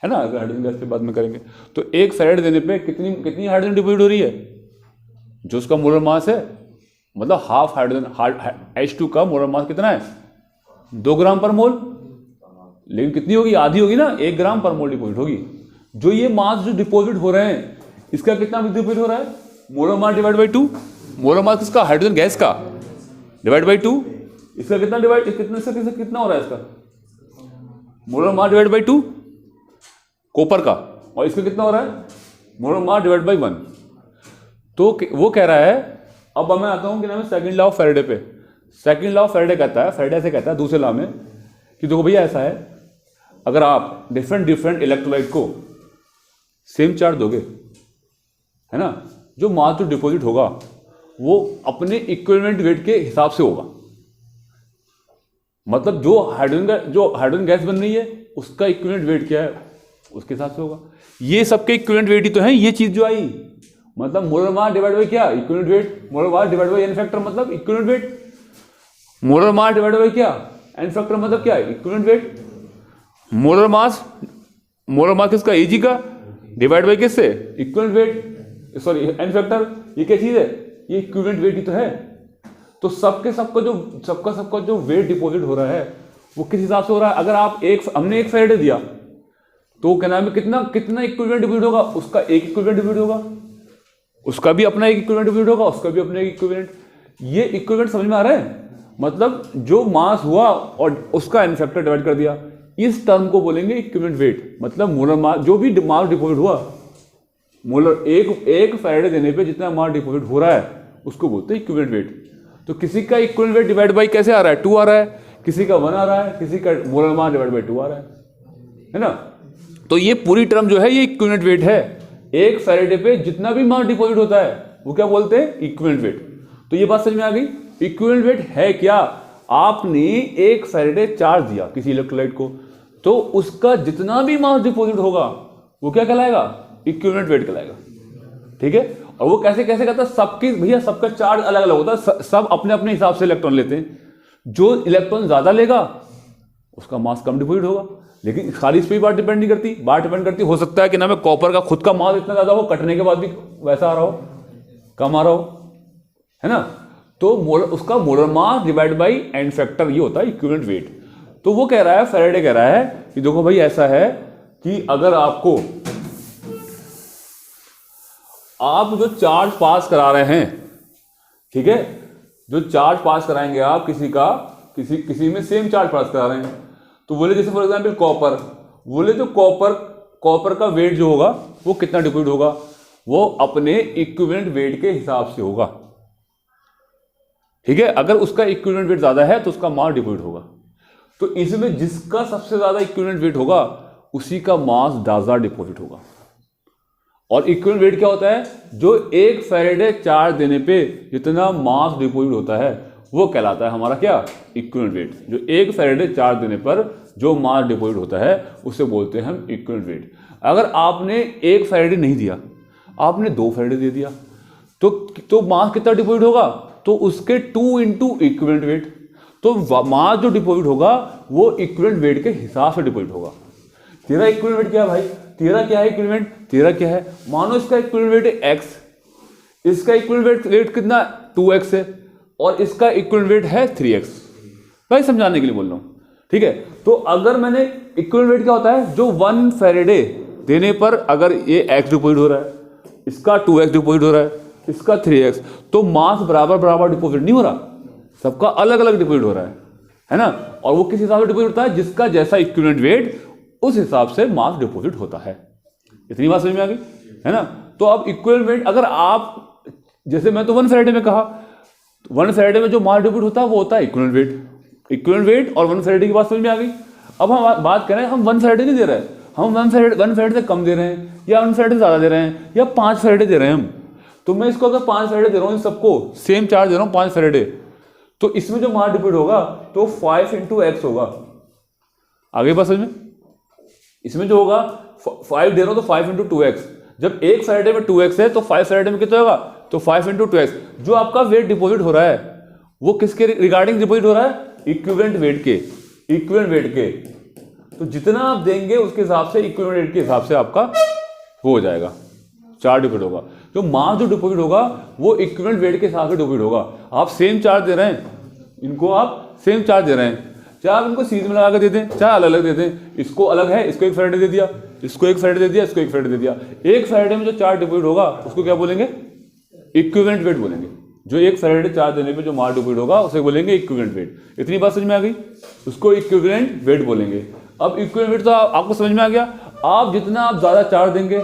है ना। अगर हाइड्रोजन गैस की बात में करेंगे तो 1 फैराडे देने पे कितनी हाइड्रोजन डिपोजिट हो रही है, जो उसका मोलर मास है, मतलब हाफ हाइड्रोजन H2 का मोलर मास कितना है, 2 ग्राम पर मोल, लेकिन कितनी होगी, आधी होगी ना, 1 ग्राम पर मोल डिपोजिट होगी। जो ये मास जो डिपोजिट हो रहे हैं, इसका कितना डिपोजिट हो रहा है, molar mass divide by 2। Molar mass किसका, हाइड्रोजन गैस का, डिवाइड बाई 2। इसका कितना डिवाइड, कितना हो रहा है इसका, molar mass divide by 2 copper का, और इसका कितना हो रहा है, मोलर मास डिवाइड बाई 1। तो वो कह रहा है, अब मैं आता हूं कि नाम है सेकंड लॉ ऑफ फैराडे पे। सेकंड लॉ ऑफ फैराडे कहता है, फैराडे से कहता है दूसरे लॉ में कि देखो भैया ऐसा है, अगर आप डिफरेंट इलेक्ट्रोलाइट को सेम चार्ज दोगे, है ना, जो मास जो डिपॉजिट होगा वो अपने इक्विवेलेंट वेट के हिसाब से होगा। मतलब जो हाइड्रोजन गैस बन रही है उसका इक्विवेलेंट वेट क्या है, उसके हिसाब से होगा। ये सबके इक्विवेलेंट वेट ही तो है, ये चीज जो आई, मतलब मोलर मास डिवाइड बाय क्या, equivalent weight. Molar mass divide by N factor मतलब equivalent weight. Molar mass divide by क्या, एन फैक्टर मतलब क्या, इक्विवेलेंट वेट। मोलर मास किसका, Ag का, डिवाइड बाय किससे, equivalent weight, sorry N factor. ये क्या चीज है, ये इक्विवेलेंट वेट ही तो है। तो सबका जो वेट डिपॉजिट हो रहा है वो किस हिसाब से हो रहा है। अगर आप हमने 1 फैराडे दिया तो क्या नाम है, कितना इक्विवेलेंट डिपॉजिट होगा, उसका एक इक्विवेलेंट डिपॉजिट होगा, उसका भी अपना एक इक्विवेलेंट डिपॉजिट होगा, उसका भी अपना एक इक्विवेलेंट। ये इक्विवेलेंट समझ में आ रहा है, मतलब जो मास हुआ और उसका एन फैक्टर डिवाइड कर दिया, इस टर्म को बोलेंगे इक्विवेलेंट वेट। मतलब मोलर मास, जो भी मास डिपॉजिट हुआ, मोलर एक फैराडे देने पे जितना मास डिपॉजिट हो रहा है उसको बोलते हैं इक्विवेलेंट वेट। तो किसी का इक्विवेलेंट वेट डिवाइड बाई कैसे आ रहा है, 2 आ रहा है, किसी का 1 आ रहा है, किसी का मोलर मास डिवाइड बाई 2 आ रहा है ना। तो ये पूरी टर्म जो है ये इक्विवेलेंट वेट है। 1 फैराडे पे जितना भी मास डिपॉजिट होता है वो क्या बोलते हैं, इक्विवेलेंट वेट। तो ये बात समझ में आ गई, इक्विवेलेंट वेट है क्या। आपने 1 फैराडे चार्ज दिया किसी इलेक्ट्रोलाइट को, तो उसका जितना भी मास डिपॉजिट होगा वो क्या कहलाएगा, इक्विवेलेंट वेट कहलाएगा। ठीक है, और वो कैसे करता है, सबका चार्ज अलग अलग होता है, सब अपने अपने हिसाब से इलेक्ट्रॉन लेते हैं। जो इलेक्ट्रॉन ज्यादा लेगा उसका मास कम डिपॉजिट होगा, लेकिन खाली इस पर बात डिपेंड नहीं करती, बात डिपेंड करती, हो सकता है कि ना मैं कॉपर का खुद का मास इतना ज्यादा हो, कटने के बाद भी वैसा आ रहा हो, कम आ रहा हो, है ना। तो उसका molar mass divide by N factor, ये होता है इक्विवेलेंट वेट। तो वो कह रहा है, फैराडे कह रहा है कि देखो भाई ऐसा है कि अगर आप जो चार्ज पास करा रहे हैं, ठीक है, जो चार्ज पास कराएंगे आप किसी में सेम चार्ज पास करा रहे हैं, तो बोले जैसे फॉर एग्जांपल कॉपर, बोले तो कॉपर का वेट जो होगा वो कितना डिपॉजिट होगा, वो अपने इक्विवेलेंट वेट के हिसाब से होगा। ठीक है, अगर उसका इक्विवेलेंट वेट ज्यादा है तो उसका मास डिपॉजिट होगा। तो इसमें जिसका सबसे ज्यादा इक्विवेलेंट वेट होगा उसी का मास ज्यादा डिपॉजिट होगा। और इक्विवेलेंट वेट क्या होता है, जो 1 फैराडे चार्ज देने पे जितना मास डिपॉजिट होता है वो कहलाता है हमारा क्या, इक्विवेलेंट वेट। जो 1 फैराडे चार्ज देने पर जो मास डिपॉजिट होता है उसे बोलते हैं हम इक्विवेलेंट वेट। अगर आपने 1 फैराडे नहीं दिया, आपने 2 फैराडे दे दिया, तो मास कितना डिपॉजिट होगा, तो उसके 2 इंटू इक्विवेलेंट वेट। तो मास जो डिपॉजिट होगा वो इक्विवेलेंट वेट के हिसाब से डिपॉजिट होगा। तेरा इक्विवेलेंट वेट क्या है भाई, तेरा क्या है इक्विवेलेंट, तेरा क्या है, मानो इसका इक्विवेलेंट वेट है x, इसका इक्विवेलेंट वेट कितना 2x है और इसका इक्विवेलेंट वेट है 3x। भाई समझाने के लिए बोल रहा हूँ, ठीक है। तो अगर मैंने इक्विवेलेंट वेट क्या होता है, जो 1 फैरेडे देने पर अगर ये x डिपॉजिट हो रहा है, इसका 2x डिपॉजिट हो रहा है, इसका 3x, तो मास बराबर बराबर डिपॉजिट नहीं हो रहा, सबका अलग अलग डिपॉजिट हो रहा है ना। और वो किस हिसाब से डिपॉजिट होता है, जिसका जैसा इक्विवेलेंट वेट उस हिसाब से मास डिपॉजिट होता है। इतनी बात समझ में आ गई है ना। तो अब इक्विवेलेंट वेट अगर आप, जैसे मैं तो 1 फैरेडे में कहा, 1 फैरेडे में जो मास डिपॉजिट होता है वो होता है इक्विवेलेंट वेट। इक्विवेलेंट वेट और 1 फैरेडे की बात समझ में आ गई। अब हम बात करें, हम 1 फैरेडे नहीं दे रहे हैं, हम 1 फैरेडे से कम दे रहे हैं या 1 फैरेडे से ज़्यादा दे रहे हैं या 5 फैरेडे दे रहे हैं हम। तो मैं इसको अगर 5 फैरेडे दे रहा हूँ, इन सबको सेम चार्ज दे रहा हूँ 5 फैरेडे, तो इसमें जो मास डिपॉजिट होगा तो 5 × x होगा। आगे बात समझ में, इसमें जो होगा 5 दे रहा हूँ तो 5 × 2x, जब 1 फैरेडे में 2x है तो 5 फैरेडे में कितना होगा, तो 5 × 2x। जो आपका वेट डिपॉजिट हो रहा है वो किसके रिगार्डिंग डिपॉजिट हो रहा है, इक्विवेलेंट वेट के, इक्विवेलेंट वेट के। तो जितना आप देंगे उसके हिसाब से इक्विवेलेंट वेट के हिसाब से आपका वो हो जाएगा, चार्ज डिपॉजिट होगा। जो मास जो डिपॉजिट होगा वो इक्विवेलेंट वेट के हिसाब से डिपॉजिट होगा। आप सेम चार्ज दे रहे हैं, इनको आप सेम चार्ज दे रहे हैं, चाहे आप इनको सीरीज में लगा कर दे दें चाहे अलग अलग दे दें। इसको अलग है, इसको 1 फैरेडे दे दिया, इसको 1 फैरेडे दे दिया, इसको 1 फैरेडे दे दिया। 1 फैरेडे में जो चार्ज डिपॉजिट होगा उसको क्या बोलेंगे, इक्विवेलेंट वेट बोलेंगे। जो 1 फैरेडे चार्ज देने पे जो मास डिपॉजिट होगा उसे बोलेंगे इक्विवेलेंट वेट। इतनी बात समझ में आ गई, उसको इक्विवेलेंट वेट बोलेंगे। अब इक्विवेलेंट वेट तो आपको समझ में आ गया। आप जितना आप ज्यादा चार्ज देंगे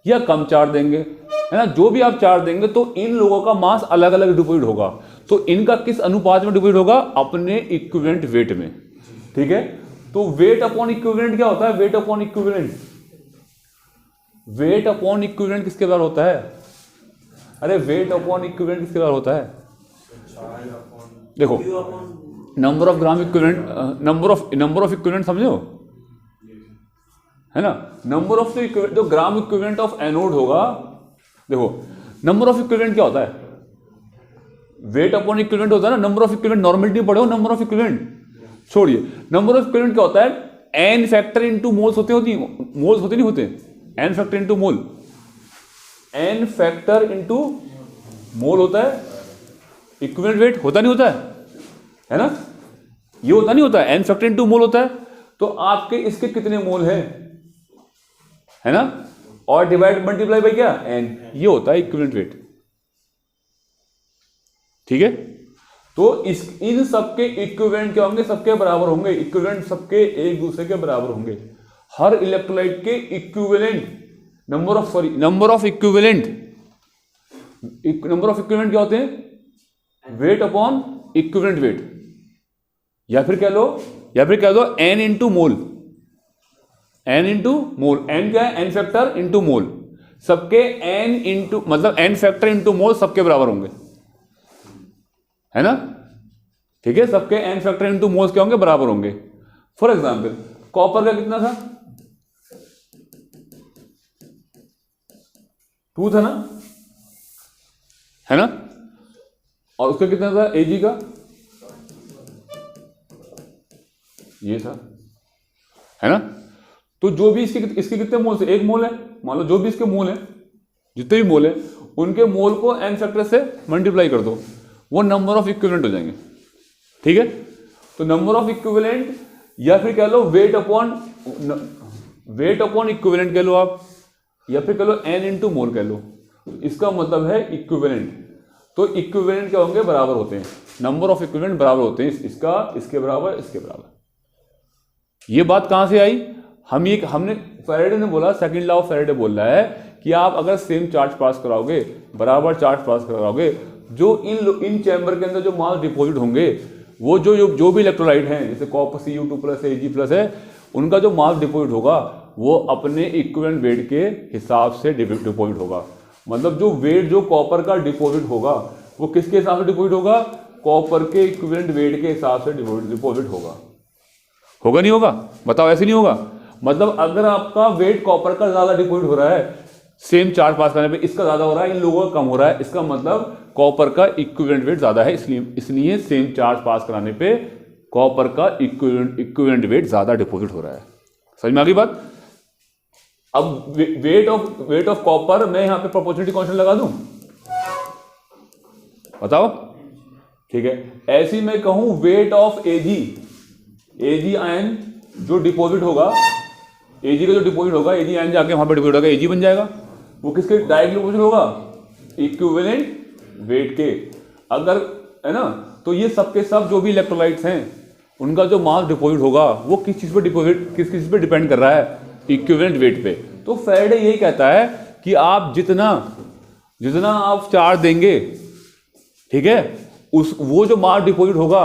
या कम चार्ज देंगे, है ना, जो भी आप चार्ज देंगे तो इन लोगों का मास अलग अलग डिपॉजिट होगा। तो इनका किस अनुपात में डिपॉजिट होगा, अपने इक्विवेलेंट वेट में, ठीक है। तो वेट अपॉन इक्विवेलेंट क्या होता है, weight upon equivalent, weight upon equivalent किसके बराबर होता है, अरे वेट अपॉन इक्विवेलेंट किसके बराबर होता है, देखो number of gram equivalent, number of equivalent समझो, है ना। नंबर ऑफ जो ग्राम इक्विवेलेंट ऑफ एनोड होगा, देखो नंबर ऑफ इक्विवेलेंट क्या होता है, वेट अपॉन इक्विवेलेंट होता है ना। नंबर ऑफ इक्विवेलेंट नॉर्मलिटी पढ़ो, नंबर ऑफ इक्विवेलेंट छोड़िए, नंबर ऑफ इक्विवेलेंट क्या होता है, N factor into moles moles होते नहीं होते, N factor into mole, N factor into mole होता है इक्विवेलेंट वेट, होता नहीं होता है ना, ये होता नहीं होता है, एन फैक्टर इनटू मोल होता है। तो आपके इसके कितने मोल है ना, और डिवाइड मल्टीप्लाई बाय क्या, एन, ये होता है इक्विवेलेंट वेट, ठीक है। तो इन सबके इक्विवेलेंट क्या होंगे, सबके बराबर होंगे, इक्विवेलेंट सबके एक दूसरे के बराबर होंगे। हर इलेक्ट्रोलाइट के इक्विवेलेंट नंबर ऑफ इक्विवेलेंट क्या होते हैं, वेट अपॉन इक्विवेलेंट वेट, या फिर कह लो N into mole, N into mole, N क्या है, एन फैक्टर इंटू मोल, सबके एन इंटू मतलब एन फैक्टर इंटू मोल सबके बराबर होंगे, है ना, ठीक है। सबके एन फैक्टर इंटू मोल्स क्या होंगे, बराबर होंगे। फॉर एग्जाम्पल कॉपर का कितना था, 2 था ना, है ना, और उसका कितना था, Ag का ये था, है ना। तो जो भी इसके कितने मोल है, 1 मोल है, मान लो जो भी इसके मोल है, जितने भी मोल है उनके मोल को एन फैक्टर से मल्टीप्लाई कर दो, वो नंबर ऑफ इक्विवेलेंट हो जाएंगे, ठीक है। तो नंबर ऑफ इक्विवेलेंट, या फिर कह लो वेट अपॉन इक्विवेलेंट कह लो आप, या फिर कह लो एन इंटू मोल कह लो, इसका मतलब है इक्विवेलेंट। तो इक्विवेलेंट क्या होंगे, बराबर होते हैं, नंबर ऑफ इक्विवेलेंट बराबर होते हैं, इसका इसके बराबर, इसके बराबर। ये बात कहां से आई, हमने फैराडे ने बोला, सेकंड लॉ ऑफ फैराडे बोल रहा है कि आप अगर सेम चार्ज पास कराओगे, बराबर चार्ज पास कराओगे, जो इन चैम्बर के अंदर जो मास डिपॉजिट होंगे, वो जो भी इलेक्ट्रोलाइट हैं, जैसे कॉपर Cu2+ है, Ag+ है, उनका जो मास डिपॉजिट होगा वो अपने इक्विवेलेंट वेट के हिसाब से डिपॉजिट होगा। मतलब जो वेट जो कॉपर का डिपॉजिट होगा वो किसके हिसाब से डिपॉजिट होगा, कॉपर के इक्विवेलेंट वेट के हिसाब से डिपॉजिट होगा नहीं होगा, बताओ, ऐसे नहीं होगा। मतलब अगर आपका वेट कॉपर का ज्यादा डिपॉजिट हो रहा है, सेम चार्ज पास करने पे इसका ज्यादा हो रहा है, इन लोगों का कम हो रहा है, इसका मतलब कॉपर का इक्विवेलेंट वेट ज्यादा है, इसलिए सेम चार्ज पास कराने पे कॉपर का इक्विवेलेंट वेट ज़्यादा डिपॉजिट हो रहा है। समझ में आ गई बात? अब वेट ऑफ कॉपर मैं यहाँ पे प्रोपोर्शनलिटी कांस्टेंट लगा दूं, बताओ, ठीक है। ऐसी मैं कहूं वेट ऑफ एजी आयन जो डिपॉजिट होगा, एजी का जो डिपॉजिट होगा, एजी आयन जाके वहां पे डिपॉजिट होगा, एजी बन जाएगा। वो किसके डायरेक्टली डिपॉजिट होगा? इक्विवेलेंट वेट के। अगर है ना, तो ये सब के सब जो भी इलेक्ट्रोलाइट्स हैं उनका जो मास डिपॉजिट होगा वो किस चीज पे किस पे डिपेंड कर रहा है? इक्विवेलेंट वेट पे। तो फैराडे यही कहता है कि आप जितना आप चार्ज देंगे, ठीक है, वो जो मास डिपॉजिट होगा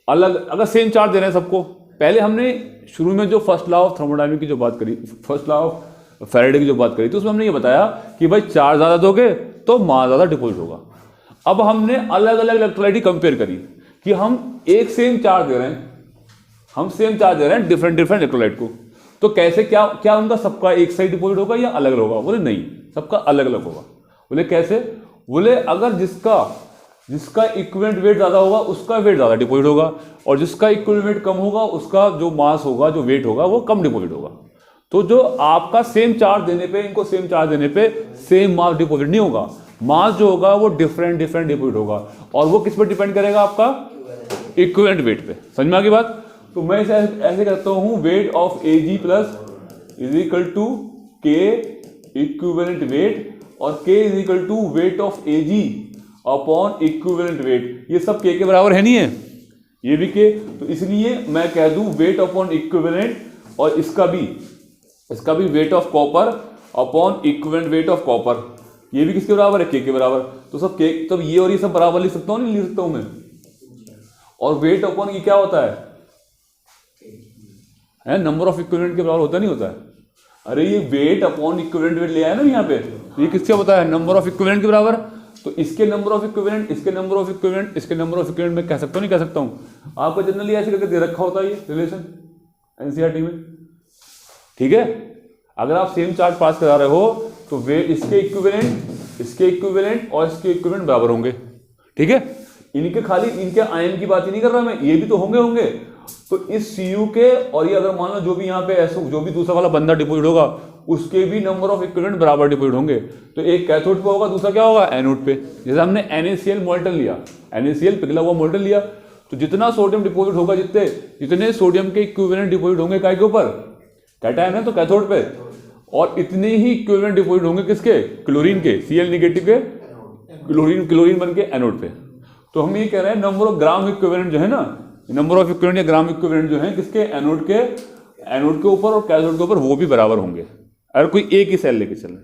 अलग, अगर सेम चार्ज दे रहे हैं सबको। पहले हमने शुरू में जो फर्स्ट लॉ ऑफ थर्मोडायनामिक्स की जो बात करी, फर्स्ट लॉ ऑफ फैराडे की जो बात करी, तो उसमें हमने ये बताया कि भाई चार्ज ज्यादा दोगे तो मास ज्यादा डिपॉजिट होगा। अब हमने अलग अलग इलेक्ट्रोलाइट कंपेयर करी कि हम एक सेम चार्ज दे रहे हैं, डिफरेंट इलेक्ट्रोलाइट को, तो कैसे क्या उनका सबका एक साइड डिपॉजिट होगा या अलग अलग होगा? बोले नहीं, सबका अलग अलग होगा। बोले कैसे? बोले अगर जिसका इक्विवेलेंट वेट ज्यादा होगा उसका वेट ज्यादा डिपॉजिट होगा, और जिसका इक्विवेलेंट वेट कम होगा उसका जो मास होगा, जो वेट होगा, वो कम डिपॉजिट होगा। तो जो आपका सेम चार्ज देने पे, इनको सेम चार्ज देने पे सेम मास डिपॉजिट नहीं होगा, मास जो होगा वो डिफरेंट डिपॉजिट होगा, और वो किस पे डिपेंड करेगा? आपका इक्विवेलेंट वेट पे। समझ में आ गई बात? तो मैं इसे ऐसे करता हूं, weight of AG plus is equal to K equivalent weight, और K is equal to weight of AG upon equivalent weight. ये सब के बराबर है नहीं है, ये भी के, तो इसलिए मैं कह दूं वेट अपॉन इक्विवेलेंट, और इसका भी weight of copper upon equivalent weight of copper, ये भी किसके बराबर है? के बराबर। तो सब के, तब ये और ये सब बराबर लिख सकता हूं, नहीं लिख सकता हूं मैं? और वेट अपॉन ये क्या होता है? नंबर ऑफ इक्विवेलेंट के बराबर होता नहीं होता है? अरे ये वेट अपॉन इक्विवेलेंट वेट ले आया ना यहाँ पे, ये किससे होता है? नंबर ऑफ इक्विवेलेंट के बराबर। तो इसके नंबर ऑफ इक्विवेलेंट, इसके नंबर ऑफ इक्विवेलेंट, इसके नंबर ऑफ इक्विवेलेंट मैं कह सकता हूँ, नहीं कह सकता हूँ? आपको जनरली ऐसे करके दे रखा होता है ये रिलेशन एनसीईआरटी में, ठीक है। अगर आप सेम चार्ज पास करा रहे हो तो वे इसके इक्विवेलेंट और इसके इक्विवेलेंट बराबर होंगे, ठीक है। इनके आयन की बात ही नहीं कर रहा मैं, ये भी तो होंगे। तो इस Cu के, और ये अगर मान लो जो भी यहाँ पे ऐसा जो भी दूसरा वाला बंदा डिपॉजिट होगा उसके भी नंबर ऑफ इक्विवेलेंट बराबर डिपॉजिट होंगे। तो एक कैथोड पे होगा, दूसरा क्या होगा? एनोड पे। जैसे हमने NaCl मोल्टन लिया, NaCl पिघला हुआ मोल्टन लिया, तो जितना सोडियम डिपॉजिट होगा, जितने सोडियम के इक्विवेलेंट डिपॉजिट होंगे काय के ऊपर? कैटायन है तो कैथोड पे, और इतने ही इक्विवेलेंट डिपॉजिट होंगे किसके? क्लोरीन के, Cl नेगेटिव के, क्लोरीन बन के एनोड पे। तो हम ये कह रहे हैं नंबर ऑफ ग्राम इक्विवेलेंट जो है ना, नंबर ऑफ इक्विवेलेंट या ग्राम इक्विवेलेंट जो है किसके? एनोड के ऊपर और कैथोड के ऊपर, वो भी बराबर होंगे। अगर कोई एक ही सेल लेके चल रहा है,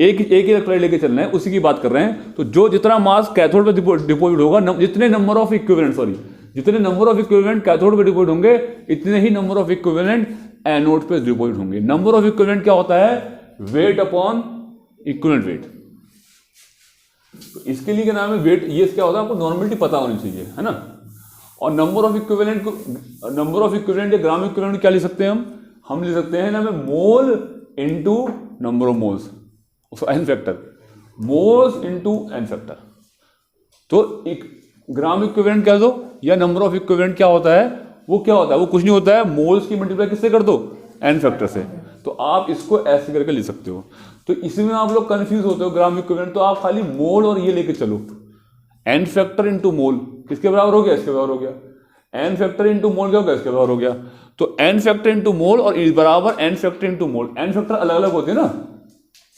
एक ही इलेक्ट्रोलाइट लेके चल रहे हैं, उसी की बात कर रहे हैं, तो जो जितना मास कैथोड पे डिपॉजिट होगा, जितने नंबर ऑफ इक्विवेलेंट कैथोड पे डिपॉजिट होंगे, इतने ही नंबर ऑफ इक्विवेलेंट एनोड पे डिपॉजिट होंगे। नंबर ऑफ इक्विवेलेंट क्या होता है? Weight upon equivalent wait. तो इसके लिए क्या नाम है? वेट। ये क्या होता है? आपको नॉर्मलिटी पता होनी चाहिए, है ना। और नंबर ऑफ इक्विवेलेंट या ग्राम इक्विवेलेंट क्या लिख सकते हैं हम लिख सकते हैं ना, mole into number of moles, N factor, moles into N factor. तो एक ग्राम इक्विवेलेंट क्या दो या नंबर ऑफ इक्विवेलेंट क्या होता है? वो क्या होता है? वो कुछ नहीं होता है, मोल्स की मल्टीप्लाई किससे कर दो? एन फैक्टर से। तो आप इसको ऐसे करके लिख सकते हो। तो इसमें आप लोग कंफ्यूज होते हो ग्राम इक्विवेलेंट, तो आप खाली मोल और ये लेके चलो, एन फैक्टर इंटू मोल किसके बराबर हो गया? इसके बराबर हो गया। एन फैक्टर इंटू मोल क्या हो गया? इसके बराबर हो गया। तो एन फैक्टर इंटू मोल और बराबर N factor into mole. N factor अलग अलग होते हैं ना,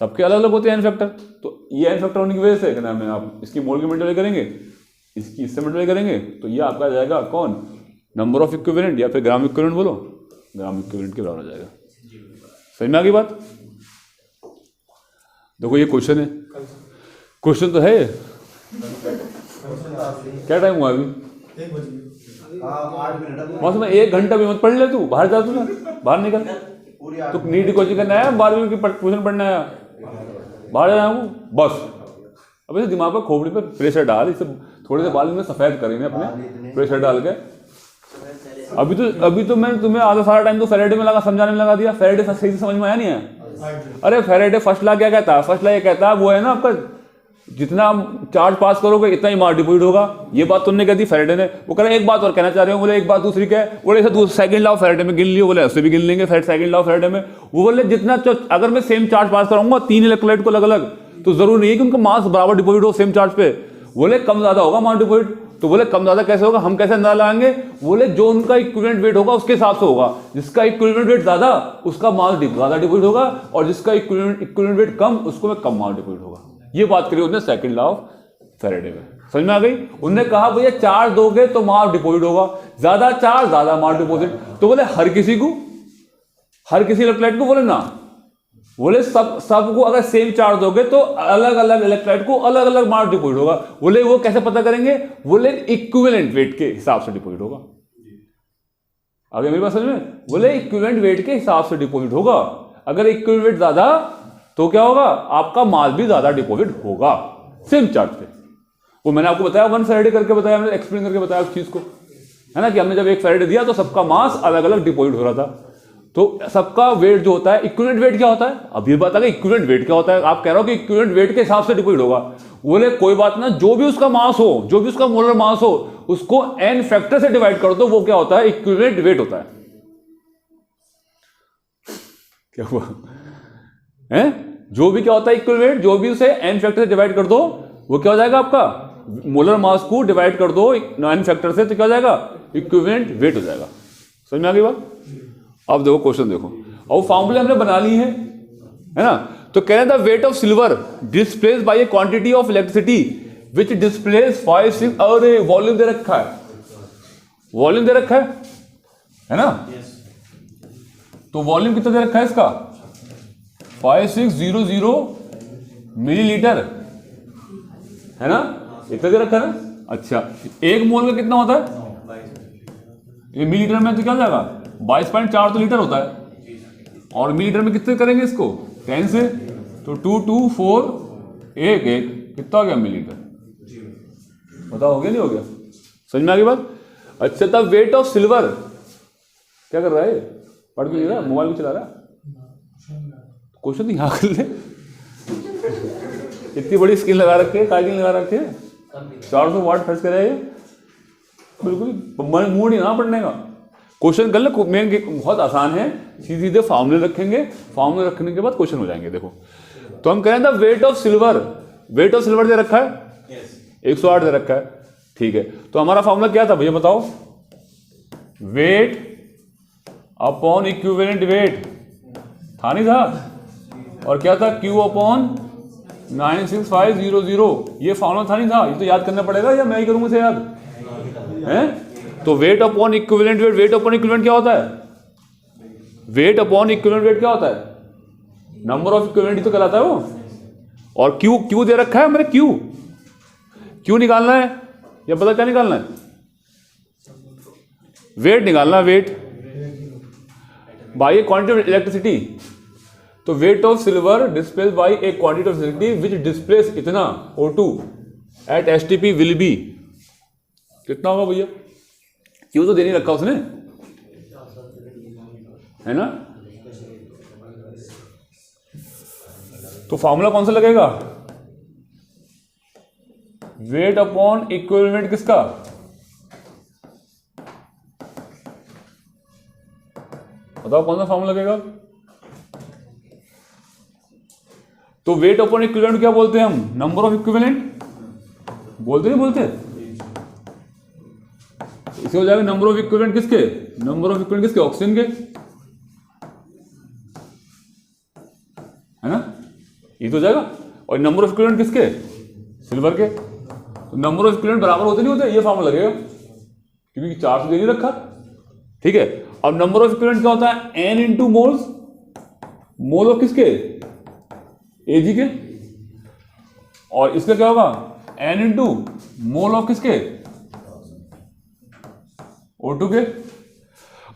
सबके अलग अलग होते हैं एन फैक्टर। तो ये एन फैक्टर होने की वजह से क्या नाम है, आप इसकी मोल की मल्टीप्लाई करेंगे, इसकी इससे मल्टीप्लाई करेंगे, तो ये आपका जाएगा कौन? नंबर ऑफ इक्विवेलेंट, या फिर ग्राम इक्विवेलेंट बोलो, ग्राम इक्विवेलेंट के बराबर हो जाएगा। समझ में आ गई बात? देखो ये क्वेश्चन है, क्वेश्चन तो है। क्या टाइम हुआ अभी? बस मैं 1 घंटा भी मत पढ़ ले, तू बाहर जा, तू ना बाहर निकल। तो नीट कोचिंग करना है, 12वीं की क्वेश्चन पढ़ना है, बाहर जाना हूँ बस। अब इसे दिमाग पर खोपड़ी पर प्रेशर डाल, इसे थोड़े से बाल में सफेद करेंगे अपने प्रेशर डाल के। अभी तो मैं तुम्हें आधा सारा टाइम तो फैराडे में समझाने में लगा दिया। फैराडे सही से समझ में आया नहीं है? अरे फैराडे फर्स्ट लॉ क्या कहता है? फर्स्ट लॉ ये कहता है, वो है ना आपका जितना चार्ज पास करोगे इतना ही मास डिपॉजिट होगा। ये बात तुमने कह दी फैराडे ने। वो कह रहा है एक बात और कहना चाह रहे हो। बोले एक बात दूसरी क्या है? बोले सेकंड लॉ फैराडे में गिन लियो। बोले उससे भी गिन लेंगे सेकंड लॉ फैराडे में। वो बोले जितना अगर मैं सेम चार्ज पास कराऊंगा 3 इलेक्ट्रोलाइट को अलग अलग, तो जरूरी नहीं है कि उनका मास बराबर डिपॉजिट हो सेम चार्ज पे। बोले कम ज्यादा होगा मास डिपॉजिट। तो बोले कम ज्यादा कैसे होगा, हम कैसे अंदाजा लगाएंगे? बोले जो उनका इक्विवेलेंट वेट होगा उसके हिसाब से होगा। जिसका इक्विवेलेंट वेट ज्यादा उसका मास ज्यादा डिपॉजिट होगा, और जिसका इक्विवेलेंट वेट कम उसको में कम मास डिपॉजिट होगा। ये बात करी उन्होंने सेकंड लॉ ऑफ फैराडे में। समझ में आ गई? उन्होंने कहा भैया चार्ज दोगे तो मास डिपॉजिट होगा, ज्यादा चार्ज ज्यादा मास डिपॉजिट। तो बोले हर किसी इलेक्ट्रोलाइट को बोले ना, बोले सबको अगर सेम चार्ज दोगे तो अलग अलग इलेक्ट्रोलाइट को अलग अलग मास डिपॉजिट होगा। बोले वो कैसे पता करेंगे? बोले इक्विवेलेंट वेट के हिसाब से डिपॉजिट होगा। आगे मेरी बात समझ में? बोले इक्विवेलेंट वेट के हिसाब से डिपॉजिट होगा। अगर इक्विवेलेंट वेट ज्यादा तो क्या होगा? आपका मास भी ज्यादा डिपॉजिट होगा सेम चार्ज पे। वो मैंने आपको बताया 1 फैराडे करके बताया, मैंने एक्सप्लेन करके बताया उस चीज को, है ना, कि हमने जब 1 फैराडे दिया तो सबका मास अलग अलग डिपॉजिट हो रहा था। तो सबका वेट जो होता है, इक्विवेलेंट वेट क्या होता है? अब ये बात आ गई इक्विवेलेंट वेट क्या होता है। आप कह रहे हो कि इक्विवेलेंट वेट के हिसाब से डिपॉजिट होगा। बोले कोई बात ना, जो भी उसका मास हो, जो भी उसका मोलर मास हो, उसको n फैक्टर से डिवाइड कर दो, वो क्या होता है? इक्विवेलेंट वेट होता है। क्या हुआ है? जो भी क्या होता है इक्विवेलेंट, जो भी उसे n फैक्टर से डिवाइड कर दो वो क्या हो जाएगा? आपका मोलर मास को डिवाइड कर दो n फैक्टर से तो क्या हो जाएगा? इक्विवेलेंट वेट हो जाएगा। समझ में आ गई बात? अब देखो क्वेश्चन देखो, और फॉर्मूले हमने बना ली है ना। तो कह रहे थे weight of silver displace by a quantity of electricity which displace 5 6 और वॉल्यूम दे रखा है, वॉल्यूम दे रखा है ना। तो वॉल्यूम कितना दे रखा है इसका? 5600 मिलीलीटर, है ना, इतना दे रखा है ना। अच्छा, एक मोल का कितना होता है? ये मिलीलीटर में तो क्या हो जाएगा? 22.4 तो लीटर होता है, और मिलीलीटर में कितने करेंगे इसको? 10 से, तो 2 2 4 1 1 कितना हो गया मिलीलीटर? बताओ हो गया नहीं हो गया? समझ में आ गई बात? अच्छा, तब वेट ऑफ सिल्वर क्या कर रहा है? पढ़ भी नहीं रहा, मोबाइल भी चला रहा। क्वेश्चन यहाँ कर ले। इतनी बड़ी स्क्रीन लगा रखी है, कार्डिंग लगा रखी है, 400 वाट खर्च करे, बिल्कुल मूड ही ना पढ़ने का। क्वेश्चन कर ले, मेन बहुत आसान है, सीधे फार्मूले रखेंगे, फार्मूले रखने के बाद क्वेश्चन हो जाएंगे। देखो, तो हम कह रहे थे weight of silver, weight of silver दे रखा है 108 दे रखा है, ठीक है। तो हमारा फार्मूला क्या था भैया बताओ? वेट अपॉन इक्विवेलेंट वेट था, नहीं था? और क्या था? Q अपॉन 96500, ये फार्मूला था नहीं था? ये तो याद करना पड़ेगा, या मैं ही करूंगा इसे याद है? तो weight upon equivalent wait, weight upon equivalent क्या होता है? वेट अपॉन इक्विवेलेंट वेट क्या होता है? नंबर ऑफ इक्विवेलेंट तो कहलाता है वो। और क्यू दे रखा है मेरे, क्यू निकालना है, या पता क्या निकालना है? वेट निकालना है, weight by a quantity of electricity. तो weight of silver displace by a quantity of electricity which displace इतना O2 eight STP will be, कितना होगा भैया? क्यों तो दे नहीं रखा उसने, है ना। तो फॉर्मूला कौन सा लगेगा? वेट अपॉन इक्विवेलेंट किसका? बताओ कौन सा फॉर्मूला लगेगा? तो वेट अपॉन इक्विवेलेंट क्या बोलते हैं हम? नंबर ऑफ इक्विवेलेंट बोलते नहीं बोलते? इसे हो जाएगा नंबर ऑफ इक्विवेलेंट किसके? नंबर ऑफ इक्विवेलेंट किसके? ऑक्सीजन के, है ना, ये तो हो जाएगा। और नंबर ऑफ इक्विवेलेंट किसके? सिल्वर के। तो नंबर ऑफ इक्विवेलेंट बराबर होते नहीं होते? ये फॉर्मूला लगेगा, क्योंकि 4 से दे नहीं रखा, ठीक है। अब नंबर ऑफ इक्विवेलेंट क्या होता है? N into moles, mole of किसके? Ag के। और इसका क्या होगा? N इंटू मोल ऑफ किसके? O2 के।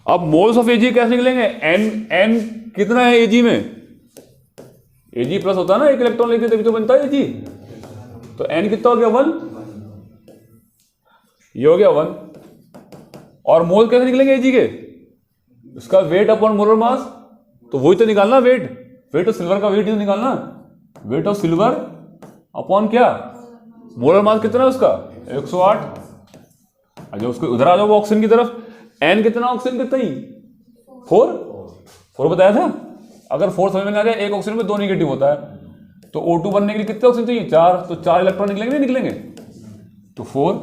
अब मोल्स ऑफ Ag कैसे निकलेंगे? N कितना है Ag में? Ag प्लस होता है ना, एक इलेक्ट्रॉन लेते तभी तो बनता है Ag। तो N कितना हो गया? 1, ये हो गया 1। और मोल कैसे निकलेंगे Ag के? इसका वेट अपॉन मोलर मास, तो वही तो निकालना वेट, वेट ऑफ सिल्वर का वेट ही तो निकालना, वेट ऑफ सिल्वर अपॉन क्या, मोलर मास कितना है उसका 108। अच्छा उसको उधर आ जाओ ऑक्सीजन की तरफ, एन कितना ऑक्सीजन कितना ही 4 बताया था। अगर 4 समझ में आ जाए, एक ऑक्सीजन में 2 नेगेटिव होता है, तो O2 बनने के लिए कितने ऑक्सीजन चाहिए 4, तो 4 इलेक्ट्रॉन निकलेंगे नहीं निकलेंगे, तो 4।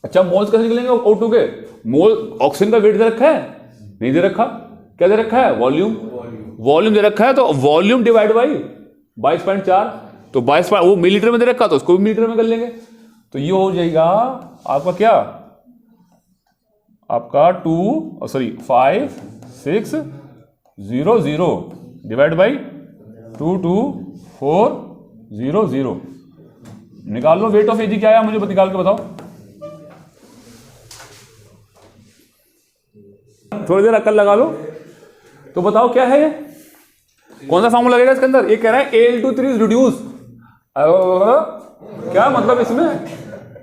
अच्छा मोल्स कैसे निकलेंगे O2 के, मोल ऑक्सीजन का वेट दे रखा है, नहीं दे रखा, क्या दे रखा है वॉल्यूम, वॉल्यूम दे रखा है, तो वॉल्यूम डिवाइड बाई 22.4, तो 22 वो मिलीलीटर में दे रखा, तो उसको भी मिलीलीटर में कर लेंगे, तो ये हो जाएगा आपका क्या, आपका 5,6,0,0 डिवाइड बाई 2,2,4,0,0। निकाल लो वेट ऑफ एजी क्या है, मुझे निकाल के बताओ। थोड़ी देर अकल लगा लो, तो बताओ क्या है ये, कौन सा फॉर्मूला लगेगा इसके अंदर। ये कह रहा है Al2 रिड्यूस, क्या मतलब इसमें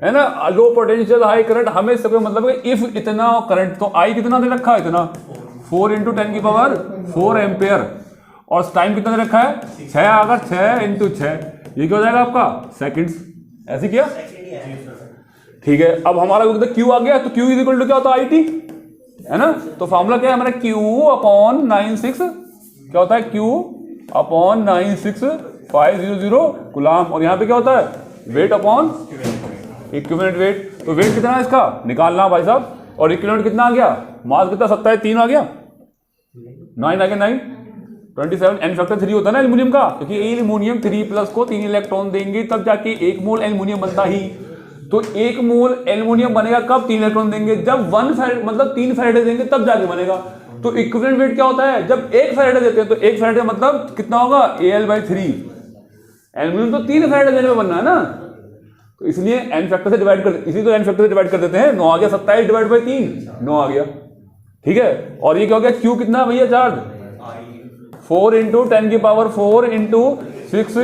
है ना, लो पोटेंशियल हाई करंट, हमें सबका मतलब है इफ इतना करंट, तो आई कितना दे रखा है, इतना 4 × 10⁴ एम्पेयर, और टाइम कितना दे रखा है 6, अगर 6 × 6 ये क्या हो जाएगा आपका सेकंड्स, ऐसे किया ठीक है। अब हमारा क्यू आ गया, तो क्यू इज इक्वल टू क्या होता है IT, है ना, तो फॉर्मूला क्या है हमारा Q/96, क्या होता है Q/96,500 कूलम, और यहाँ पे क्या होता है वेट अपॉन इक्विवेलेंट वेट, तो वेट कितना है इसका निकालना भाई साहब, और इक्विवेलेंट कितना आ गया, मास कितना 27, 3 आ गया, 9 आ गया, 9 27, n फैक्टर 3 होता है ना एल्यूमिनियम का, क्योंकि एल्यूमिनियम 3+ को 3 इलेक्ट्रॉन देंगे तब जाके 1 मोल एल्यूमिनियम बनता ही, तो 1 मोल एल्यूमिनियम बनेगा कब, 3 इलेक्ट्रॉन देंगे, जब 1 फैराडे मतलब 3 फैराडे देंगे तब जाके बनेगा। तो इक्विवेलेंट वेट क्या होता है, जब 1 फैराडे देते हैं, तो 1 फैराडे मतलब कितना होगा Al/3, एल्यूमिनियम तो 3 फैराडे देने में बनना है ना, तो इसलिए n फैक्टर से डिवाइड कर, इसी तो n फैक्टर से डिवाइड कर देते हैं, 9 आ गया, 27 डिवाइड बाई 3 9 आ गया, ठीक है। और ये क्या हो गया, Q कितना भैया चार्ज 4 × 10⁴ × 6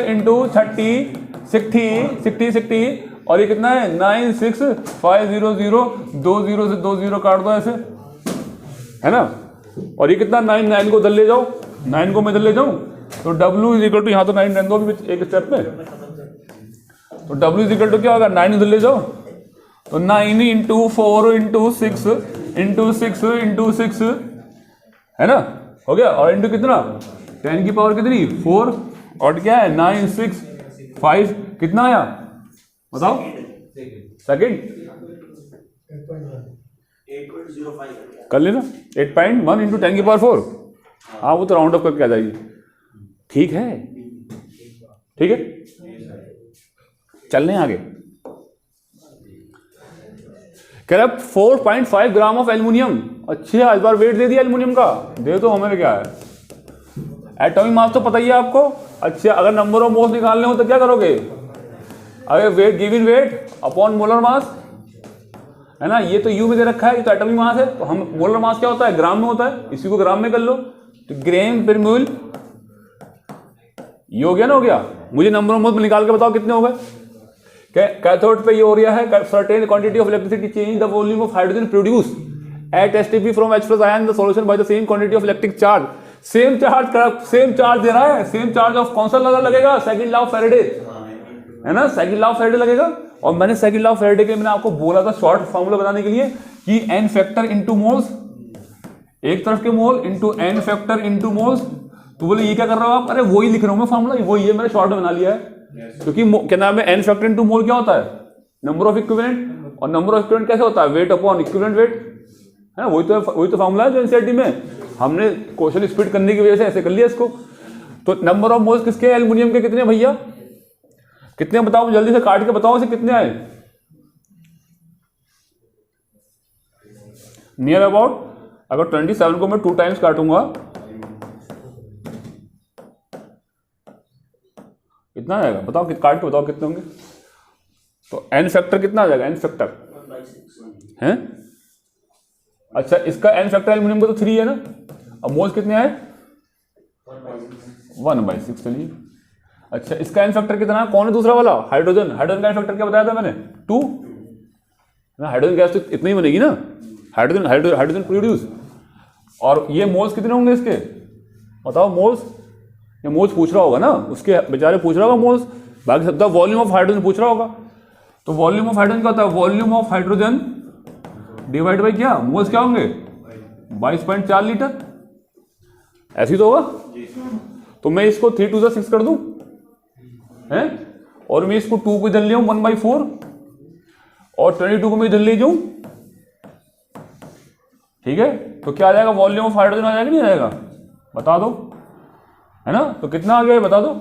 × 60, और ये कितना है 96,500, 2 0 से 2 0 काट दो ऐसे, है ना, और ये कितना 9 को इधर ले जाओ, 9 को मैं इधर ले जाऊं, तो W इज इक्वल टू, यहाँ तो 9 रहने दो अभी एक स्टेप में, तो W इज इक्वल टू क्या होगा 9 इधर ले जाओ, तो 9 × 4 × 6 × 6 है ना, हो गया, और इंटू कितना 10 की पावर कितनी 4, और क्या है 9 6 5 कितना आया बताओ, सेकंड 8.05 कर लेना, 8.1 × 10 की पावर 4, हाँ वो तो राउंड अप करके आ जाएगी, ठीक है, ठीक है, चल रहे हैं आगे। कह रहा 4.5 ग्राम ऑफ एल्यूमिनियम, अच्छा इस बार वेट दे दिया एल्यूमिनियम का, दे तो हमें क्या है, एटॉमिक मास तो पता ही है आपको। अच्छा अगर नंबर ऑफ मोल्स निकालने हो तो क्या करोगे, अगर wait given weight upon molar mass, है ना, ये तो यू में दे रखा है, ये तो एटॉमिक मास है, तो हम मोलर मास क्या होता है ग्राम में होता है, इसी को ग्राम में कर लो, तो ग्राम पर मोल, ये हो गया ना, हो गया। मुझे नंबर ऑफ मोल्स निकाल के बताओ कितने हो गए। कैथोड पे ये हो रहा है certain quantity of electricity change the volume of hydrogen produce at STP from H+ ion the solution by the same quantity of electric charge, same charge दे रहा है, सेम चार्ज ऑफ कौन सा लगेगा, सेकंड लॉ ऑफ फैराडे, है ना, सेकंड लॉ ऑफ फैराडे लगेगा। और मैंने सेकंड लॉ ऑफ फैराडे के मैंने आपको बोला था शॉर्ट फॉर्मूला बताने के लिए कि n फैक्टर इनटू मोल्स, एक तरफ के mole into n factor into moles, तो बोले ये क्या कर रहे हो आप, अरे वही लिख रहा हूं मैं फॉर्मूला, वही है मैंने शॉर्ट में बना लिया है, क्योंकि क्या नाम है n फैक्टर इनटू मोल क्या होता है नंबर ऑफ इक्विवेलेंट, और नंबर ऑफ इक्विवेलेंट कैसे होता है वेट अपॉन इक्विवेलेंट वेट, है ना, वही तो फॉर्मूला है जो एनसीईआरटी में हमने क्वेश्चन स्पीड करने की वजह से ऐसे कर लिया इसको। तो नंबर ऑफ मोल्स किसके एल्यूमिनियम के कितने भैया, कितने बताओ जल्दी से काट के बताओ इसे कितने आए, नियर अबाउट, अगर 27 को मैं 2 टाइम्स काटूंगा कितना आएगा बताओ, काट के बताओ कितने होंगे, तो n फैक्टर कितना आ जाएगा, n फैक्टर है, अच्छा इसका n फैक्टर एल्यूमिनियम का तो 3 है ना, अब मोल्स कितने आए 1/6 चलिए। अच्छा इसका n फैक्टर कितना है, कौन है दूसरा वाला हाइड्रोजन, हाइड्रोजन का n फैक्टर क्या बताया था मैंने 2 ना, हाइड्रोजन गैस तो इतनी ही बनेगी ना, हाइड्रोजन प्रोड्यूस, और ये मोल्स कितने होंगे इसके बताओ, मोल्स, ये मोल्स पूछ रहा होगा ना, उसके बेचारे पूछ रहा होगा मोल्स बाकी सब वॉल्यूम ऑफ हाइड्रोजन पूछ रहा होगा। तो वॉल्यूम ऑफ हाइड्रोजन क्या होता है, volume of hydrogen divide by क्या, मोल्स क्या होंगे 22.4 लीटर, ऐसे ही तो होगा। तो मैं इसको 3 to the 6 कर दूं हैं, और मैं इसको 2 को इधर ले आऊं 1/4, और 22 को मैं इधर ले जाऊं, ठीक है। तो क्या आ जाएगा, वॉल्यूम ऑफ हाइड्रोजन आ जाएगा नहीं आएगा, बता दो, है ना। तो कितना आ गया बता दो,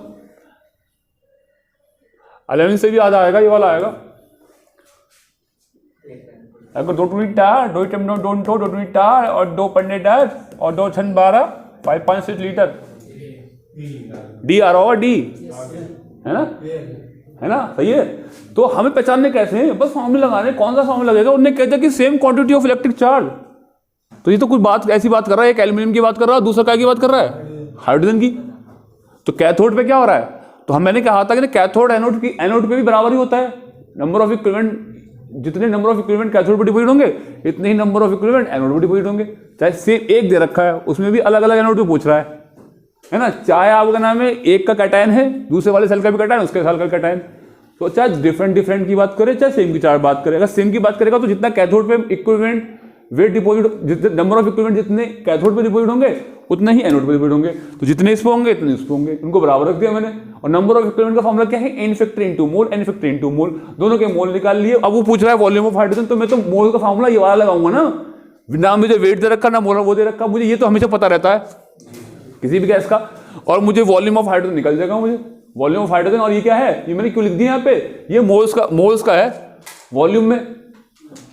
11 से भी आधा आएगा, ये वाला आएगा। अगर 2 टू टार, 2 टम 2 टार और 2 पंडे टार और 2 छन 12, 5.6 लीटर डी आ रहा होगा, डी है ना, है ना, सही है। तो हमें पहचानने कैसे हैं, बस फॉर्मूला लगाने, कौन सा फॉर्मूला लगेगा, उन्होंने कहते हैं कि same quantity of electric charge. तो ये तो कुछ बात ऐसी बात कर रहा है, एक एल्यूमिनियम की बात कर रहा है, दूसरा क्या की बात कर रहा है, हाइड्रोजन की। तो कैथोड पे क्या हो रहा है, तो मैंने कहा था कि कैथोड एनोड की, एनोड पे भी बराबर ही होता है, नंबर ऑफ इक्विवेलेंट, जितने नंबर ऑफ इक्विवेलेंट कैथोड पे डिपोजिट होंगे इतने ही नंबर ऑफ इक्विवेलेंट एनोड पे डिपोजिट होंगे। चाहे सेम एक दे रखा है, उसमें भी अलग अलग एनोड पे पूछ रहा है ना। चाहे आपका नाम है एक का कैटायन है, दूसरे वाले सेल का भी कैटायन, उसके सेल का कैटायन। तो चाहे डिफरेंट की बात करे, चाहे सेम की चार बात करे, अगर सेम की बात करेगा तो जितना कैथोड पे इक्विवेलेंट वेट डिपोजिट, जितने नंबर ऑफ इक्विवेलेंट जितने कैथोड पे डिपोजिट होंगे उतने ही एनोड पे डिपोजिट होंगे। तो जितने इस पे होंगे इतने इस पे होंगे, उनको बराबर रख दिया मैंने। और नंबर ऑफ इक्विवेलेंट का फॉर्मूला क्या है, n फैक्टर इनटू मोल, n फैक्टर इनटू मोल, दोनों के मोल निकाल लिए। अब वो पूछ रहा है वॉल्यूम ऑफ हाइड्रोजन, तो मैं तो मोल का फॉर्मूला ये वाला लगाऊंगा ना, ना मुझे वेट दे रखा ना मोल वो दे रखा, मुझे ये तो हमेशा पता रहता है किसी भी गैस का, और मुझे वॉल्यूम ऑफ हाइड्रोजन निकल जाएगा, मुझे वॉल्यूम ऑफ हाइड्रोजन। और ये क्या है, ये मैंने क्यों लिख दिया यहाँ पे, ये मोल्स का है, वॉल्यूम में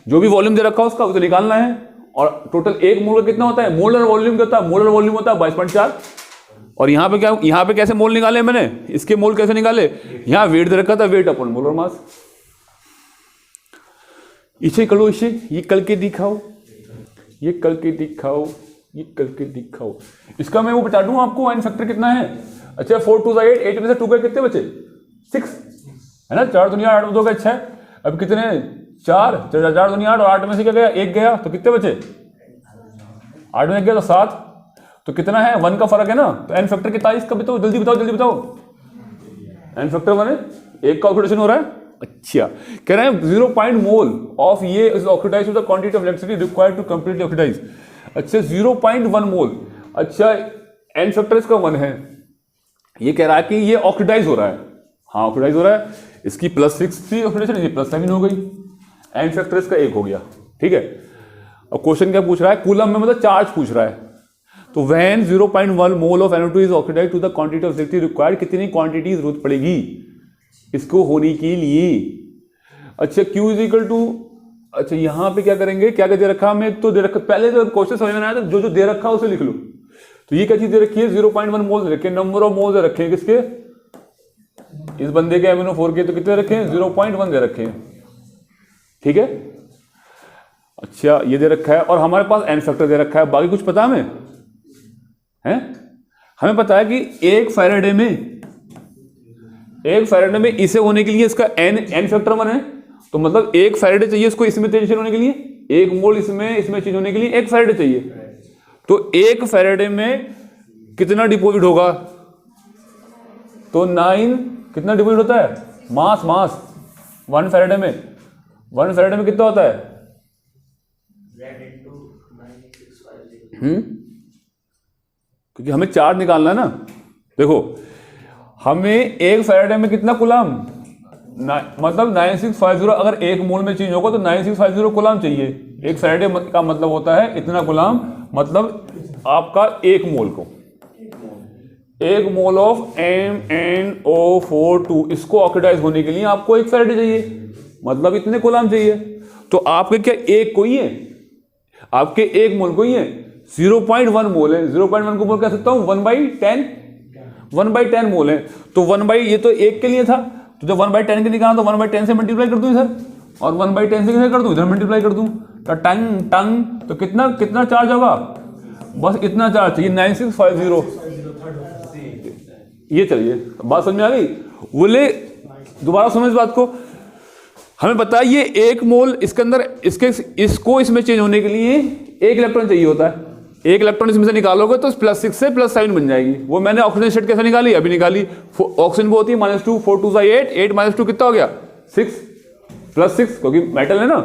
जो भी वॉल्यूम दे रखा है उसका उसे निकालना है। और टोटल एक मोल का कितना होता है, मोलर वॉल्यूम क्या होता है, मोलर वॉल्यूम होता है 22.4। और यहाँ पे क्या, यहाँ पे कैसे मोल निकाले मैंने, इसके मोल कैसे निकाले, यहाँ वेट दे रखा था, वेट अपन मोलर मास। इसे करो, इसे ये करके दिखाओ, ये करके दिखाओ, ये करके दिखाओ। इसका मैं वो बता दूं आपको, n फैक्टर कितना है। अच्छा 4 2 8, 8 में से 2 के कितने बचे, 6 है ना, 4 दुनिया 8 2 का 6। अब कितने 4 दुनिया 8 और 8 में से क्या गया, 1 गया, तो कितने बचे, 8 में 1 गया तो 7। तो कितना है, 1 का फर्क है ना। तो n फैक्टर कितना है इसका बताओ, जल्दी बताओ जल्दी बताओ। n फैक्टर 1 है, 1 का ऑक्सीडेशन हो रहा है। अच्छा कह रहे हैं 0 पॉइंट मोल ऑफ ये is oxidise with the quantity of electricity required to completely oxidise. अच्छा 0.1 मोल, अच्छा n फैक्टर इसका 1 है, ये कह रहा है कि ये ऑक्सीडाइज हो रहा है, हाँ ऑक्सीडाइज हो रहा है। इसकी +6 थी ऑक्सीडेशन, ये +7 हो गई, n फैक्टर इसका 1 हो गया, ठीक है। अब क्वेश्चन क्या पूछ रहा है, कूलम में मतलब चार्ज पूछ रहा है। तो when 0.1 mole of NO2 is oxidise to the quantity of electricity required, कितनी क्वांटिटी जरूरत पड़ेगी इसको होने के लिए। अच्छा Q इज इक्वल टू, अच्छा यहाँ पे क्या करेंगे, क्या क्या दे रखा हमें, तो दे रखा, पहले जो क्वेश्चन समझ में आया था, जो दे रखा उसे लिख लो। तो ये क्या चीज दे रखी है, 0.1 मोल दे रखे, नंबर ऑफ मोल दे रखे हैं किसके, इस बंदे के MnO4 के, तो कितने रखे हैं 0.1 दे रखे हैं, ठीक है। अच्छा ये दे रखा है, और हमारे पास n फैक्टर दे रखा है, बाकी कुछ पता हमें है, हमें पता है कि 1 फैराडे में इसे होने के लिए इसका n फैक्टर 1 है, तो मतलब 1 फैराडे चाहिए इसको इसमें चेंज होने के लिए, 1 मोल इसमें चेंज होने के लिए 1 फैराडे चाहिए। तो 1 फैराडे में कितना डिपॉजिट होगा, तो 9 कितना डिपॉजिट होता है, मास 1 फैराडे में, 1 फैराडे में कितना होता है, क्योंकि हमें चार्ज निकालना है ना। देखो हमें 1 फैराडे में कितना कूलम, मतलब 9650, अगर 1 मोल में चेंज होगा तो 9650 कूलम चाहिए। 1 फैराडे का मतलब होता है इतना कूलम, मतलब आपका 1 मोल को, 1 मोल ऑफ MnO4 इसको ऑक्सीडाइज होने के लिए आपको 1 फैराडे चाहिए, मतलब इतने कूलम चाहिए। तो आपके क्या 1 को ही है, आपके 1 मोल को ही है, 0.1 मोल है, 0.1 को मोल कह सकता हूं 1/10 मोल है। तो 1 ये तो 1 के लिए था, तो जब 1/10 के निकाला तो 1/10 से मल्टीप्लाई कर दूं इधर, और 1/10 से किधर कर दूं, इधर मल्टीप्लाई कर दूं, तो टंग तो कितना चार्ज होगा, बस इतना चार्ज चाहिए 9650। ये चलिए बात समझ में आ गई, बोले दोबारा समझ बात को। हमें पता है ये 1 मोल इसके अंदर इसको इसमें चेंज होने के लिए 1 इलेक्ट्रॉन चाहिए होता है, एक इलेक्ट्रॉन इसमें से निकालोगे तो +6 से +7 बन जाएगी। वो मैंने ऑक्सीजन स्टेट कैसे निकाली, अभी निकाली। ऑक्सीजन वो होती है -2, 4 2 8, 8 -2 कितना हो गया 6, +6 क्योंकि मेटल है ना।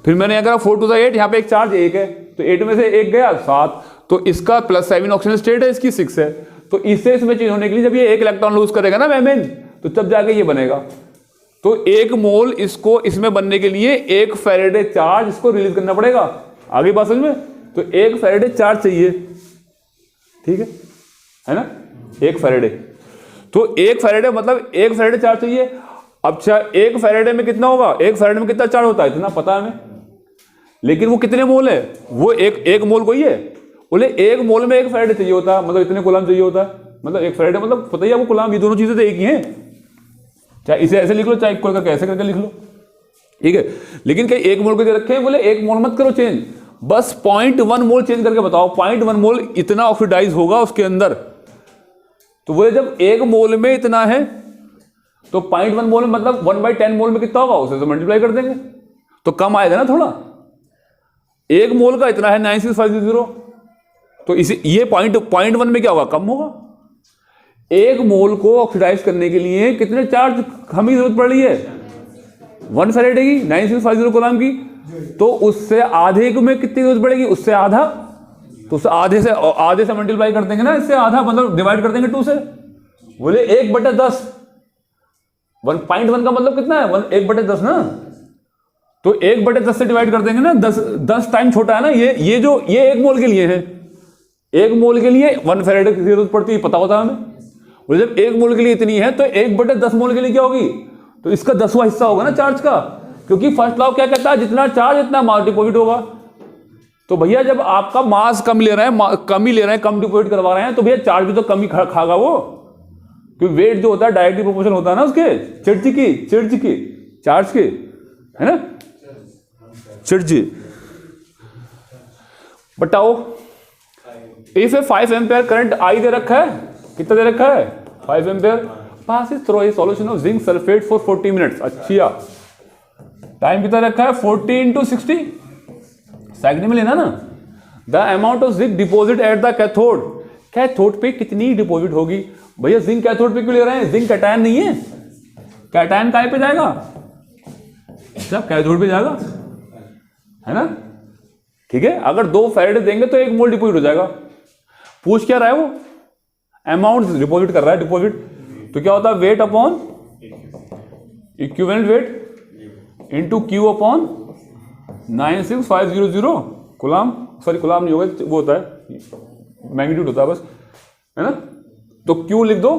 फिर मैंने अगर 4 2 8, यहाँ पे एक चार्ज 1 है तो 8 में से 1 गया 7, तो इसका +7 ऑक्सीजन स्टेट है, इसकी 6 है। तो इससे इसमें चेंज होने के लिए जब ये एक इलेक्ट्रॉन लूज करेगा ना मेम्ब्रेन, तो तब जाके ये बनेगा। तो 1 मोल इसको इसमें बनने के लिए 1 फैराडे चार्ज इसको रिलीज करना पड़ेगा। आगे बात समझ में? तो 1 फैराडे चार्ज चाहिए, ठीक है ना, 1 फैराडे। तो 1 फैराडे मतलब 1 फैराडे चार्ज चाहिए। अब 1 फैराडे में कितना होगा, 1 फैराडे में कितना चार्ज होता है इतना पता है हमें, लेकिन वो कितने मोल है, वो एक मोल को ही है। बोले 1 मोल में 1 फैराडे चाहिए होता है, मतलब इतने कूलम चाहिए होता है। मतलब 1 फैराडे मतलब पता ही आपको, कूलम, ये दोनों चीजें तो एक ही हैं। चाहे इसे ऐसे लिख लो, चाहे इक्वल करके ऐसे करके लिख लो, ठीक है। लेकिन कहीं 1 मोल को दे रखे हैं, बोले 1 मोल मत करो चेंज, बस 0.1 मोल चेंज करके बताओ। 0.1 मोल इतना ऑक्सीडाइज होगा उसके अंदर। तो बोले जब 1 मोल में इतना है तो 0.1 मोल में मतलब 1/10 मोल में कितना होगा, उसे तो मल्टीप्लाई कर देंगे तो कम आएगा ना थोड़ा। 1 मोल का इतना है 96500, तो इसे ये 0.1 में क्या होगा, कम होगा। 1 मोल को ऑक्सीडाइज करने के लिए कितने चार्ज हमें जरूरत पड़ रही है, 1 फैराडे की, 9650 कूलम की। तो उससे आधे में कितनी जरूरत पड़ेगी, उससे आधा, तो उससे आधे से मल्टीप्लाई कर देंगे ना, इससे आधा मतलब डिवाइड कर देंगे 2 से। बोले 1/10, 1.1 का मतलब कितना है, 1/10 ना, तो 1/10 से डिवाइड कर देंगे ना, 10 टाइम छोटा है ना। ये 1 मोल के लिए है, 1 मोल के लिए 1 फैराडे की जरूरत पड़ती है, पता होता है हमें। बोले जब 1 मोल के लिए इतनी है तो 1/10 मोल के लिए क्या होगी, तो इसका 10वां हिस्सा होगा ना चार्ज का, क्योंकि फर्स्ट लॉ क्या कहता है, जितना चार्ज इतना मास डिपॉजिट होगा। तो भैया जब आपका मास कम ले रहे हैं, कम डिपॉजिट करवा रहे हैं, तो भैया चार्ज भी तो कम ही खागा वो, क्योंकि वेट जो होता है डायरेक्टली प्रोपोर्शनल होता है ना उसके चार्ज के, है ना, चार्ज। बताओ, if a 5 ampere current I दे रखा है, कितना दे रखा है 5 ampere, passes through a solution of zinc sulfate for 40 minutes। अच्छा, टाइम कितना रखा है 40 × 60, सेकंड में लेना ना। The amount of zinc deposit at the cathode, cathode पे कितनी डिपॉजिट होगी। भैया जिंक कैथोड पे क्यों ले रहे हैं, जिंक कैटायन नहीं है, कैटायन काय पे जाएगा, सब कैथोड पे जाएगा, है ना, ठीक है। अगर 2 फैराडे देंगे तो 1 मोल डिपॉजिट हो जाएगा। पूछ क्या रहा है वो, अमाउंट डिपॉजिट कर रहा है, डिपॉजिट। तो क्या होता है, weight upon equivalent weight into Q upon 96500 coulomb, sorry coulomb नहीं होगा, वो होता है मैग्नीट्यूड होता है बस, है ना। तो क्यू लिख दो,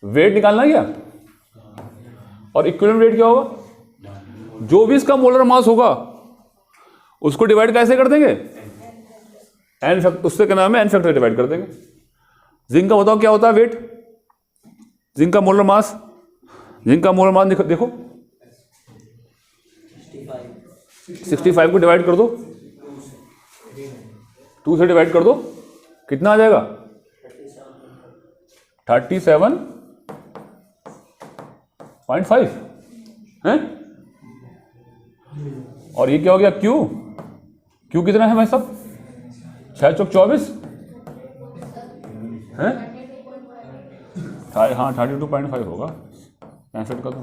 वेट निकालना क्या, और इक्विवेलेंट वेट क्या होगा, जो भी इसका मोलर मास होगा उसको डिवाइड कैसे कर देंगे, एन फैक्टर, उससे क्या नाम है, एन फैक्टर डिवाइड कर देंगे। जिंक का बताओ क्या होता है वेट, जिंक का मोलर मास, देखो 65 को डिवाइड कर दो, 2 से डिवाइड कर दो, कितना आ जाएगा 37.5 है। और ये क्या हो गया क्यू कितना है भाई सब, 6 चौक 24 है, हाँ 32.5 होगा 65 का, तो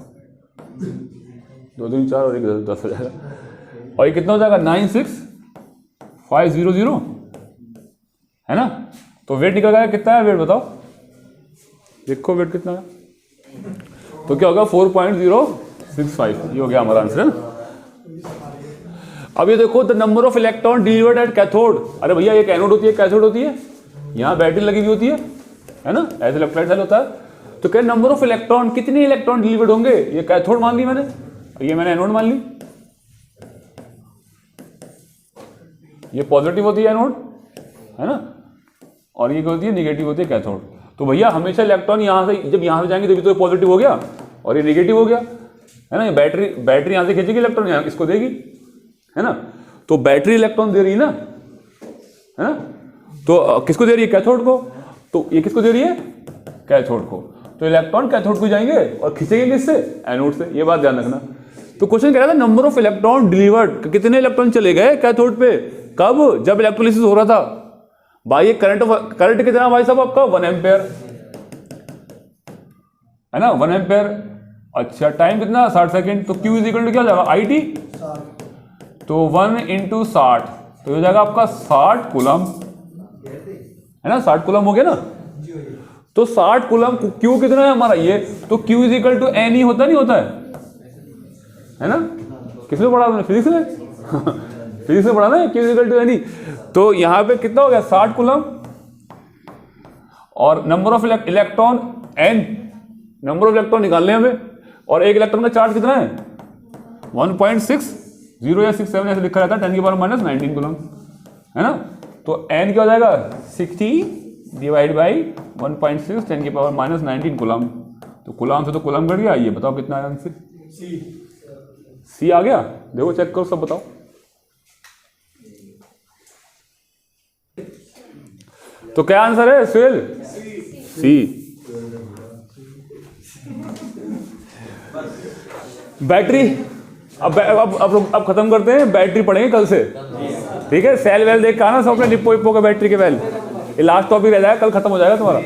2 2 4 और 1 10 हो जाएगा। और ये कितना हो जाएगा 96500, है ना। तो वेट निकल गया, कितना है वेट बताओ, देखो वेट कितना है, तो क्या होगा 4.065, ये हो गया हमारा आंसर, है ना। अब ये देखो, the number of electron delivered at cathode. अरे भैया ये एनोड होती है, कैथोड होती है, यहाँ बैटरी लगी हुई होती है ना, ऐसे इलेक्ट्रोलाइट सेल होता है। तो क्या नंबर ऑफ इलेक्ट्रॉन, कितने इलेक्ट्रॉन डिलीवर्ड होंगे, ये कैथोड मान ली मैंने, ये मैंने एनोड मान ली, ये पॉजिटिव होती है एनोड, है ना, और ये क्या होती है, निगेटिव होती है कैथोड। तो भैया हमेशा इलेक्ट्रॉन यहाँ से, जब यहाँ से जाएंगे तभी तो पॉजिटिव हो गया और ये निगेटिव हो गया, है ना। ये बैटरी यहाँ से खींचेगी इलेक्ट्रॉन, यहाँ इसको देगी, है ना। तो बैटरी इलेक्ट्रॉन दे रही है ना, है ना। तो किसको दे रही है, कैथोड को। तो ये किसको दे रही है, कैथोड को। तो इलेक्ट्रॉन कैथोड को जाएंगे और खींचेंगे किससे, एनोड से, ये बात ध्यान रखना। तो क्वेश्चन कह रहा था नंबर ऑफ इलेक्ट्रॉन डिलीवर्ड, कितने इलेक्ट्रॉन चले गए कैथोड पे, कब? जब इलेक्ट्रोलिसिस हो रहा था भाई। ये करंट कितना भाई साहब आपका? 1 एम्पेयर है ना, 1 एम्पेयर। अच्छा टाइम कितना? 60 सेकेंड। तो Q इज इक्वल टू क्या हो जाएगा? IT। तो 1 × 60 तो हो जाएगा आपका 60 कूलम, है ना, 60 कूलम हो गया ना। तो 60 कूलम, Q कितना है हमारा ये? तो Q is equal to N ही होता नहीं होता है ना? किसमें पढ़ा आपने? फिजिक्स में फिजिक्स में पढ़ा ना, Q is equal to N ही। तो यहाँ पे कितना हो गया? 60 कूलम। और number of electron N, number of electron निकालने हमें। और एक इलेक्ट्रॉन का चार्ज कितना है? 1.60 या 67 ऐसे लिखा रहता है, 10 की पावर -19 कूलम, है ना। तो N क्या हो जाएगा? 60 डिवाइड बाई 1.6 10 की पावर -19 कूलम। तो कूलम से तो कूलम कट गया। ये बताओ कितना है आंसर? सी आ गया। देखो चेक करो, सब बताओ। तो क्या आंसर है सुहेल? सी। बैटरी अब खत्म करते हैं। बैटरी पढ़ेंगे कल से, ठीक है। सेल वेल देख के आना सब अपने निप्पो विप्पो का बैटरी के वेल। ये लास्ट टॉपिक रह जाएगा, कल खत्म हो जाएगा तुम्हारा।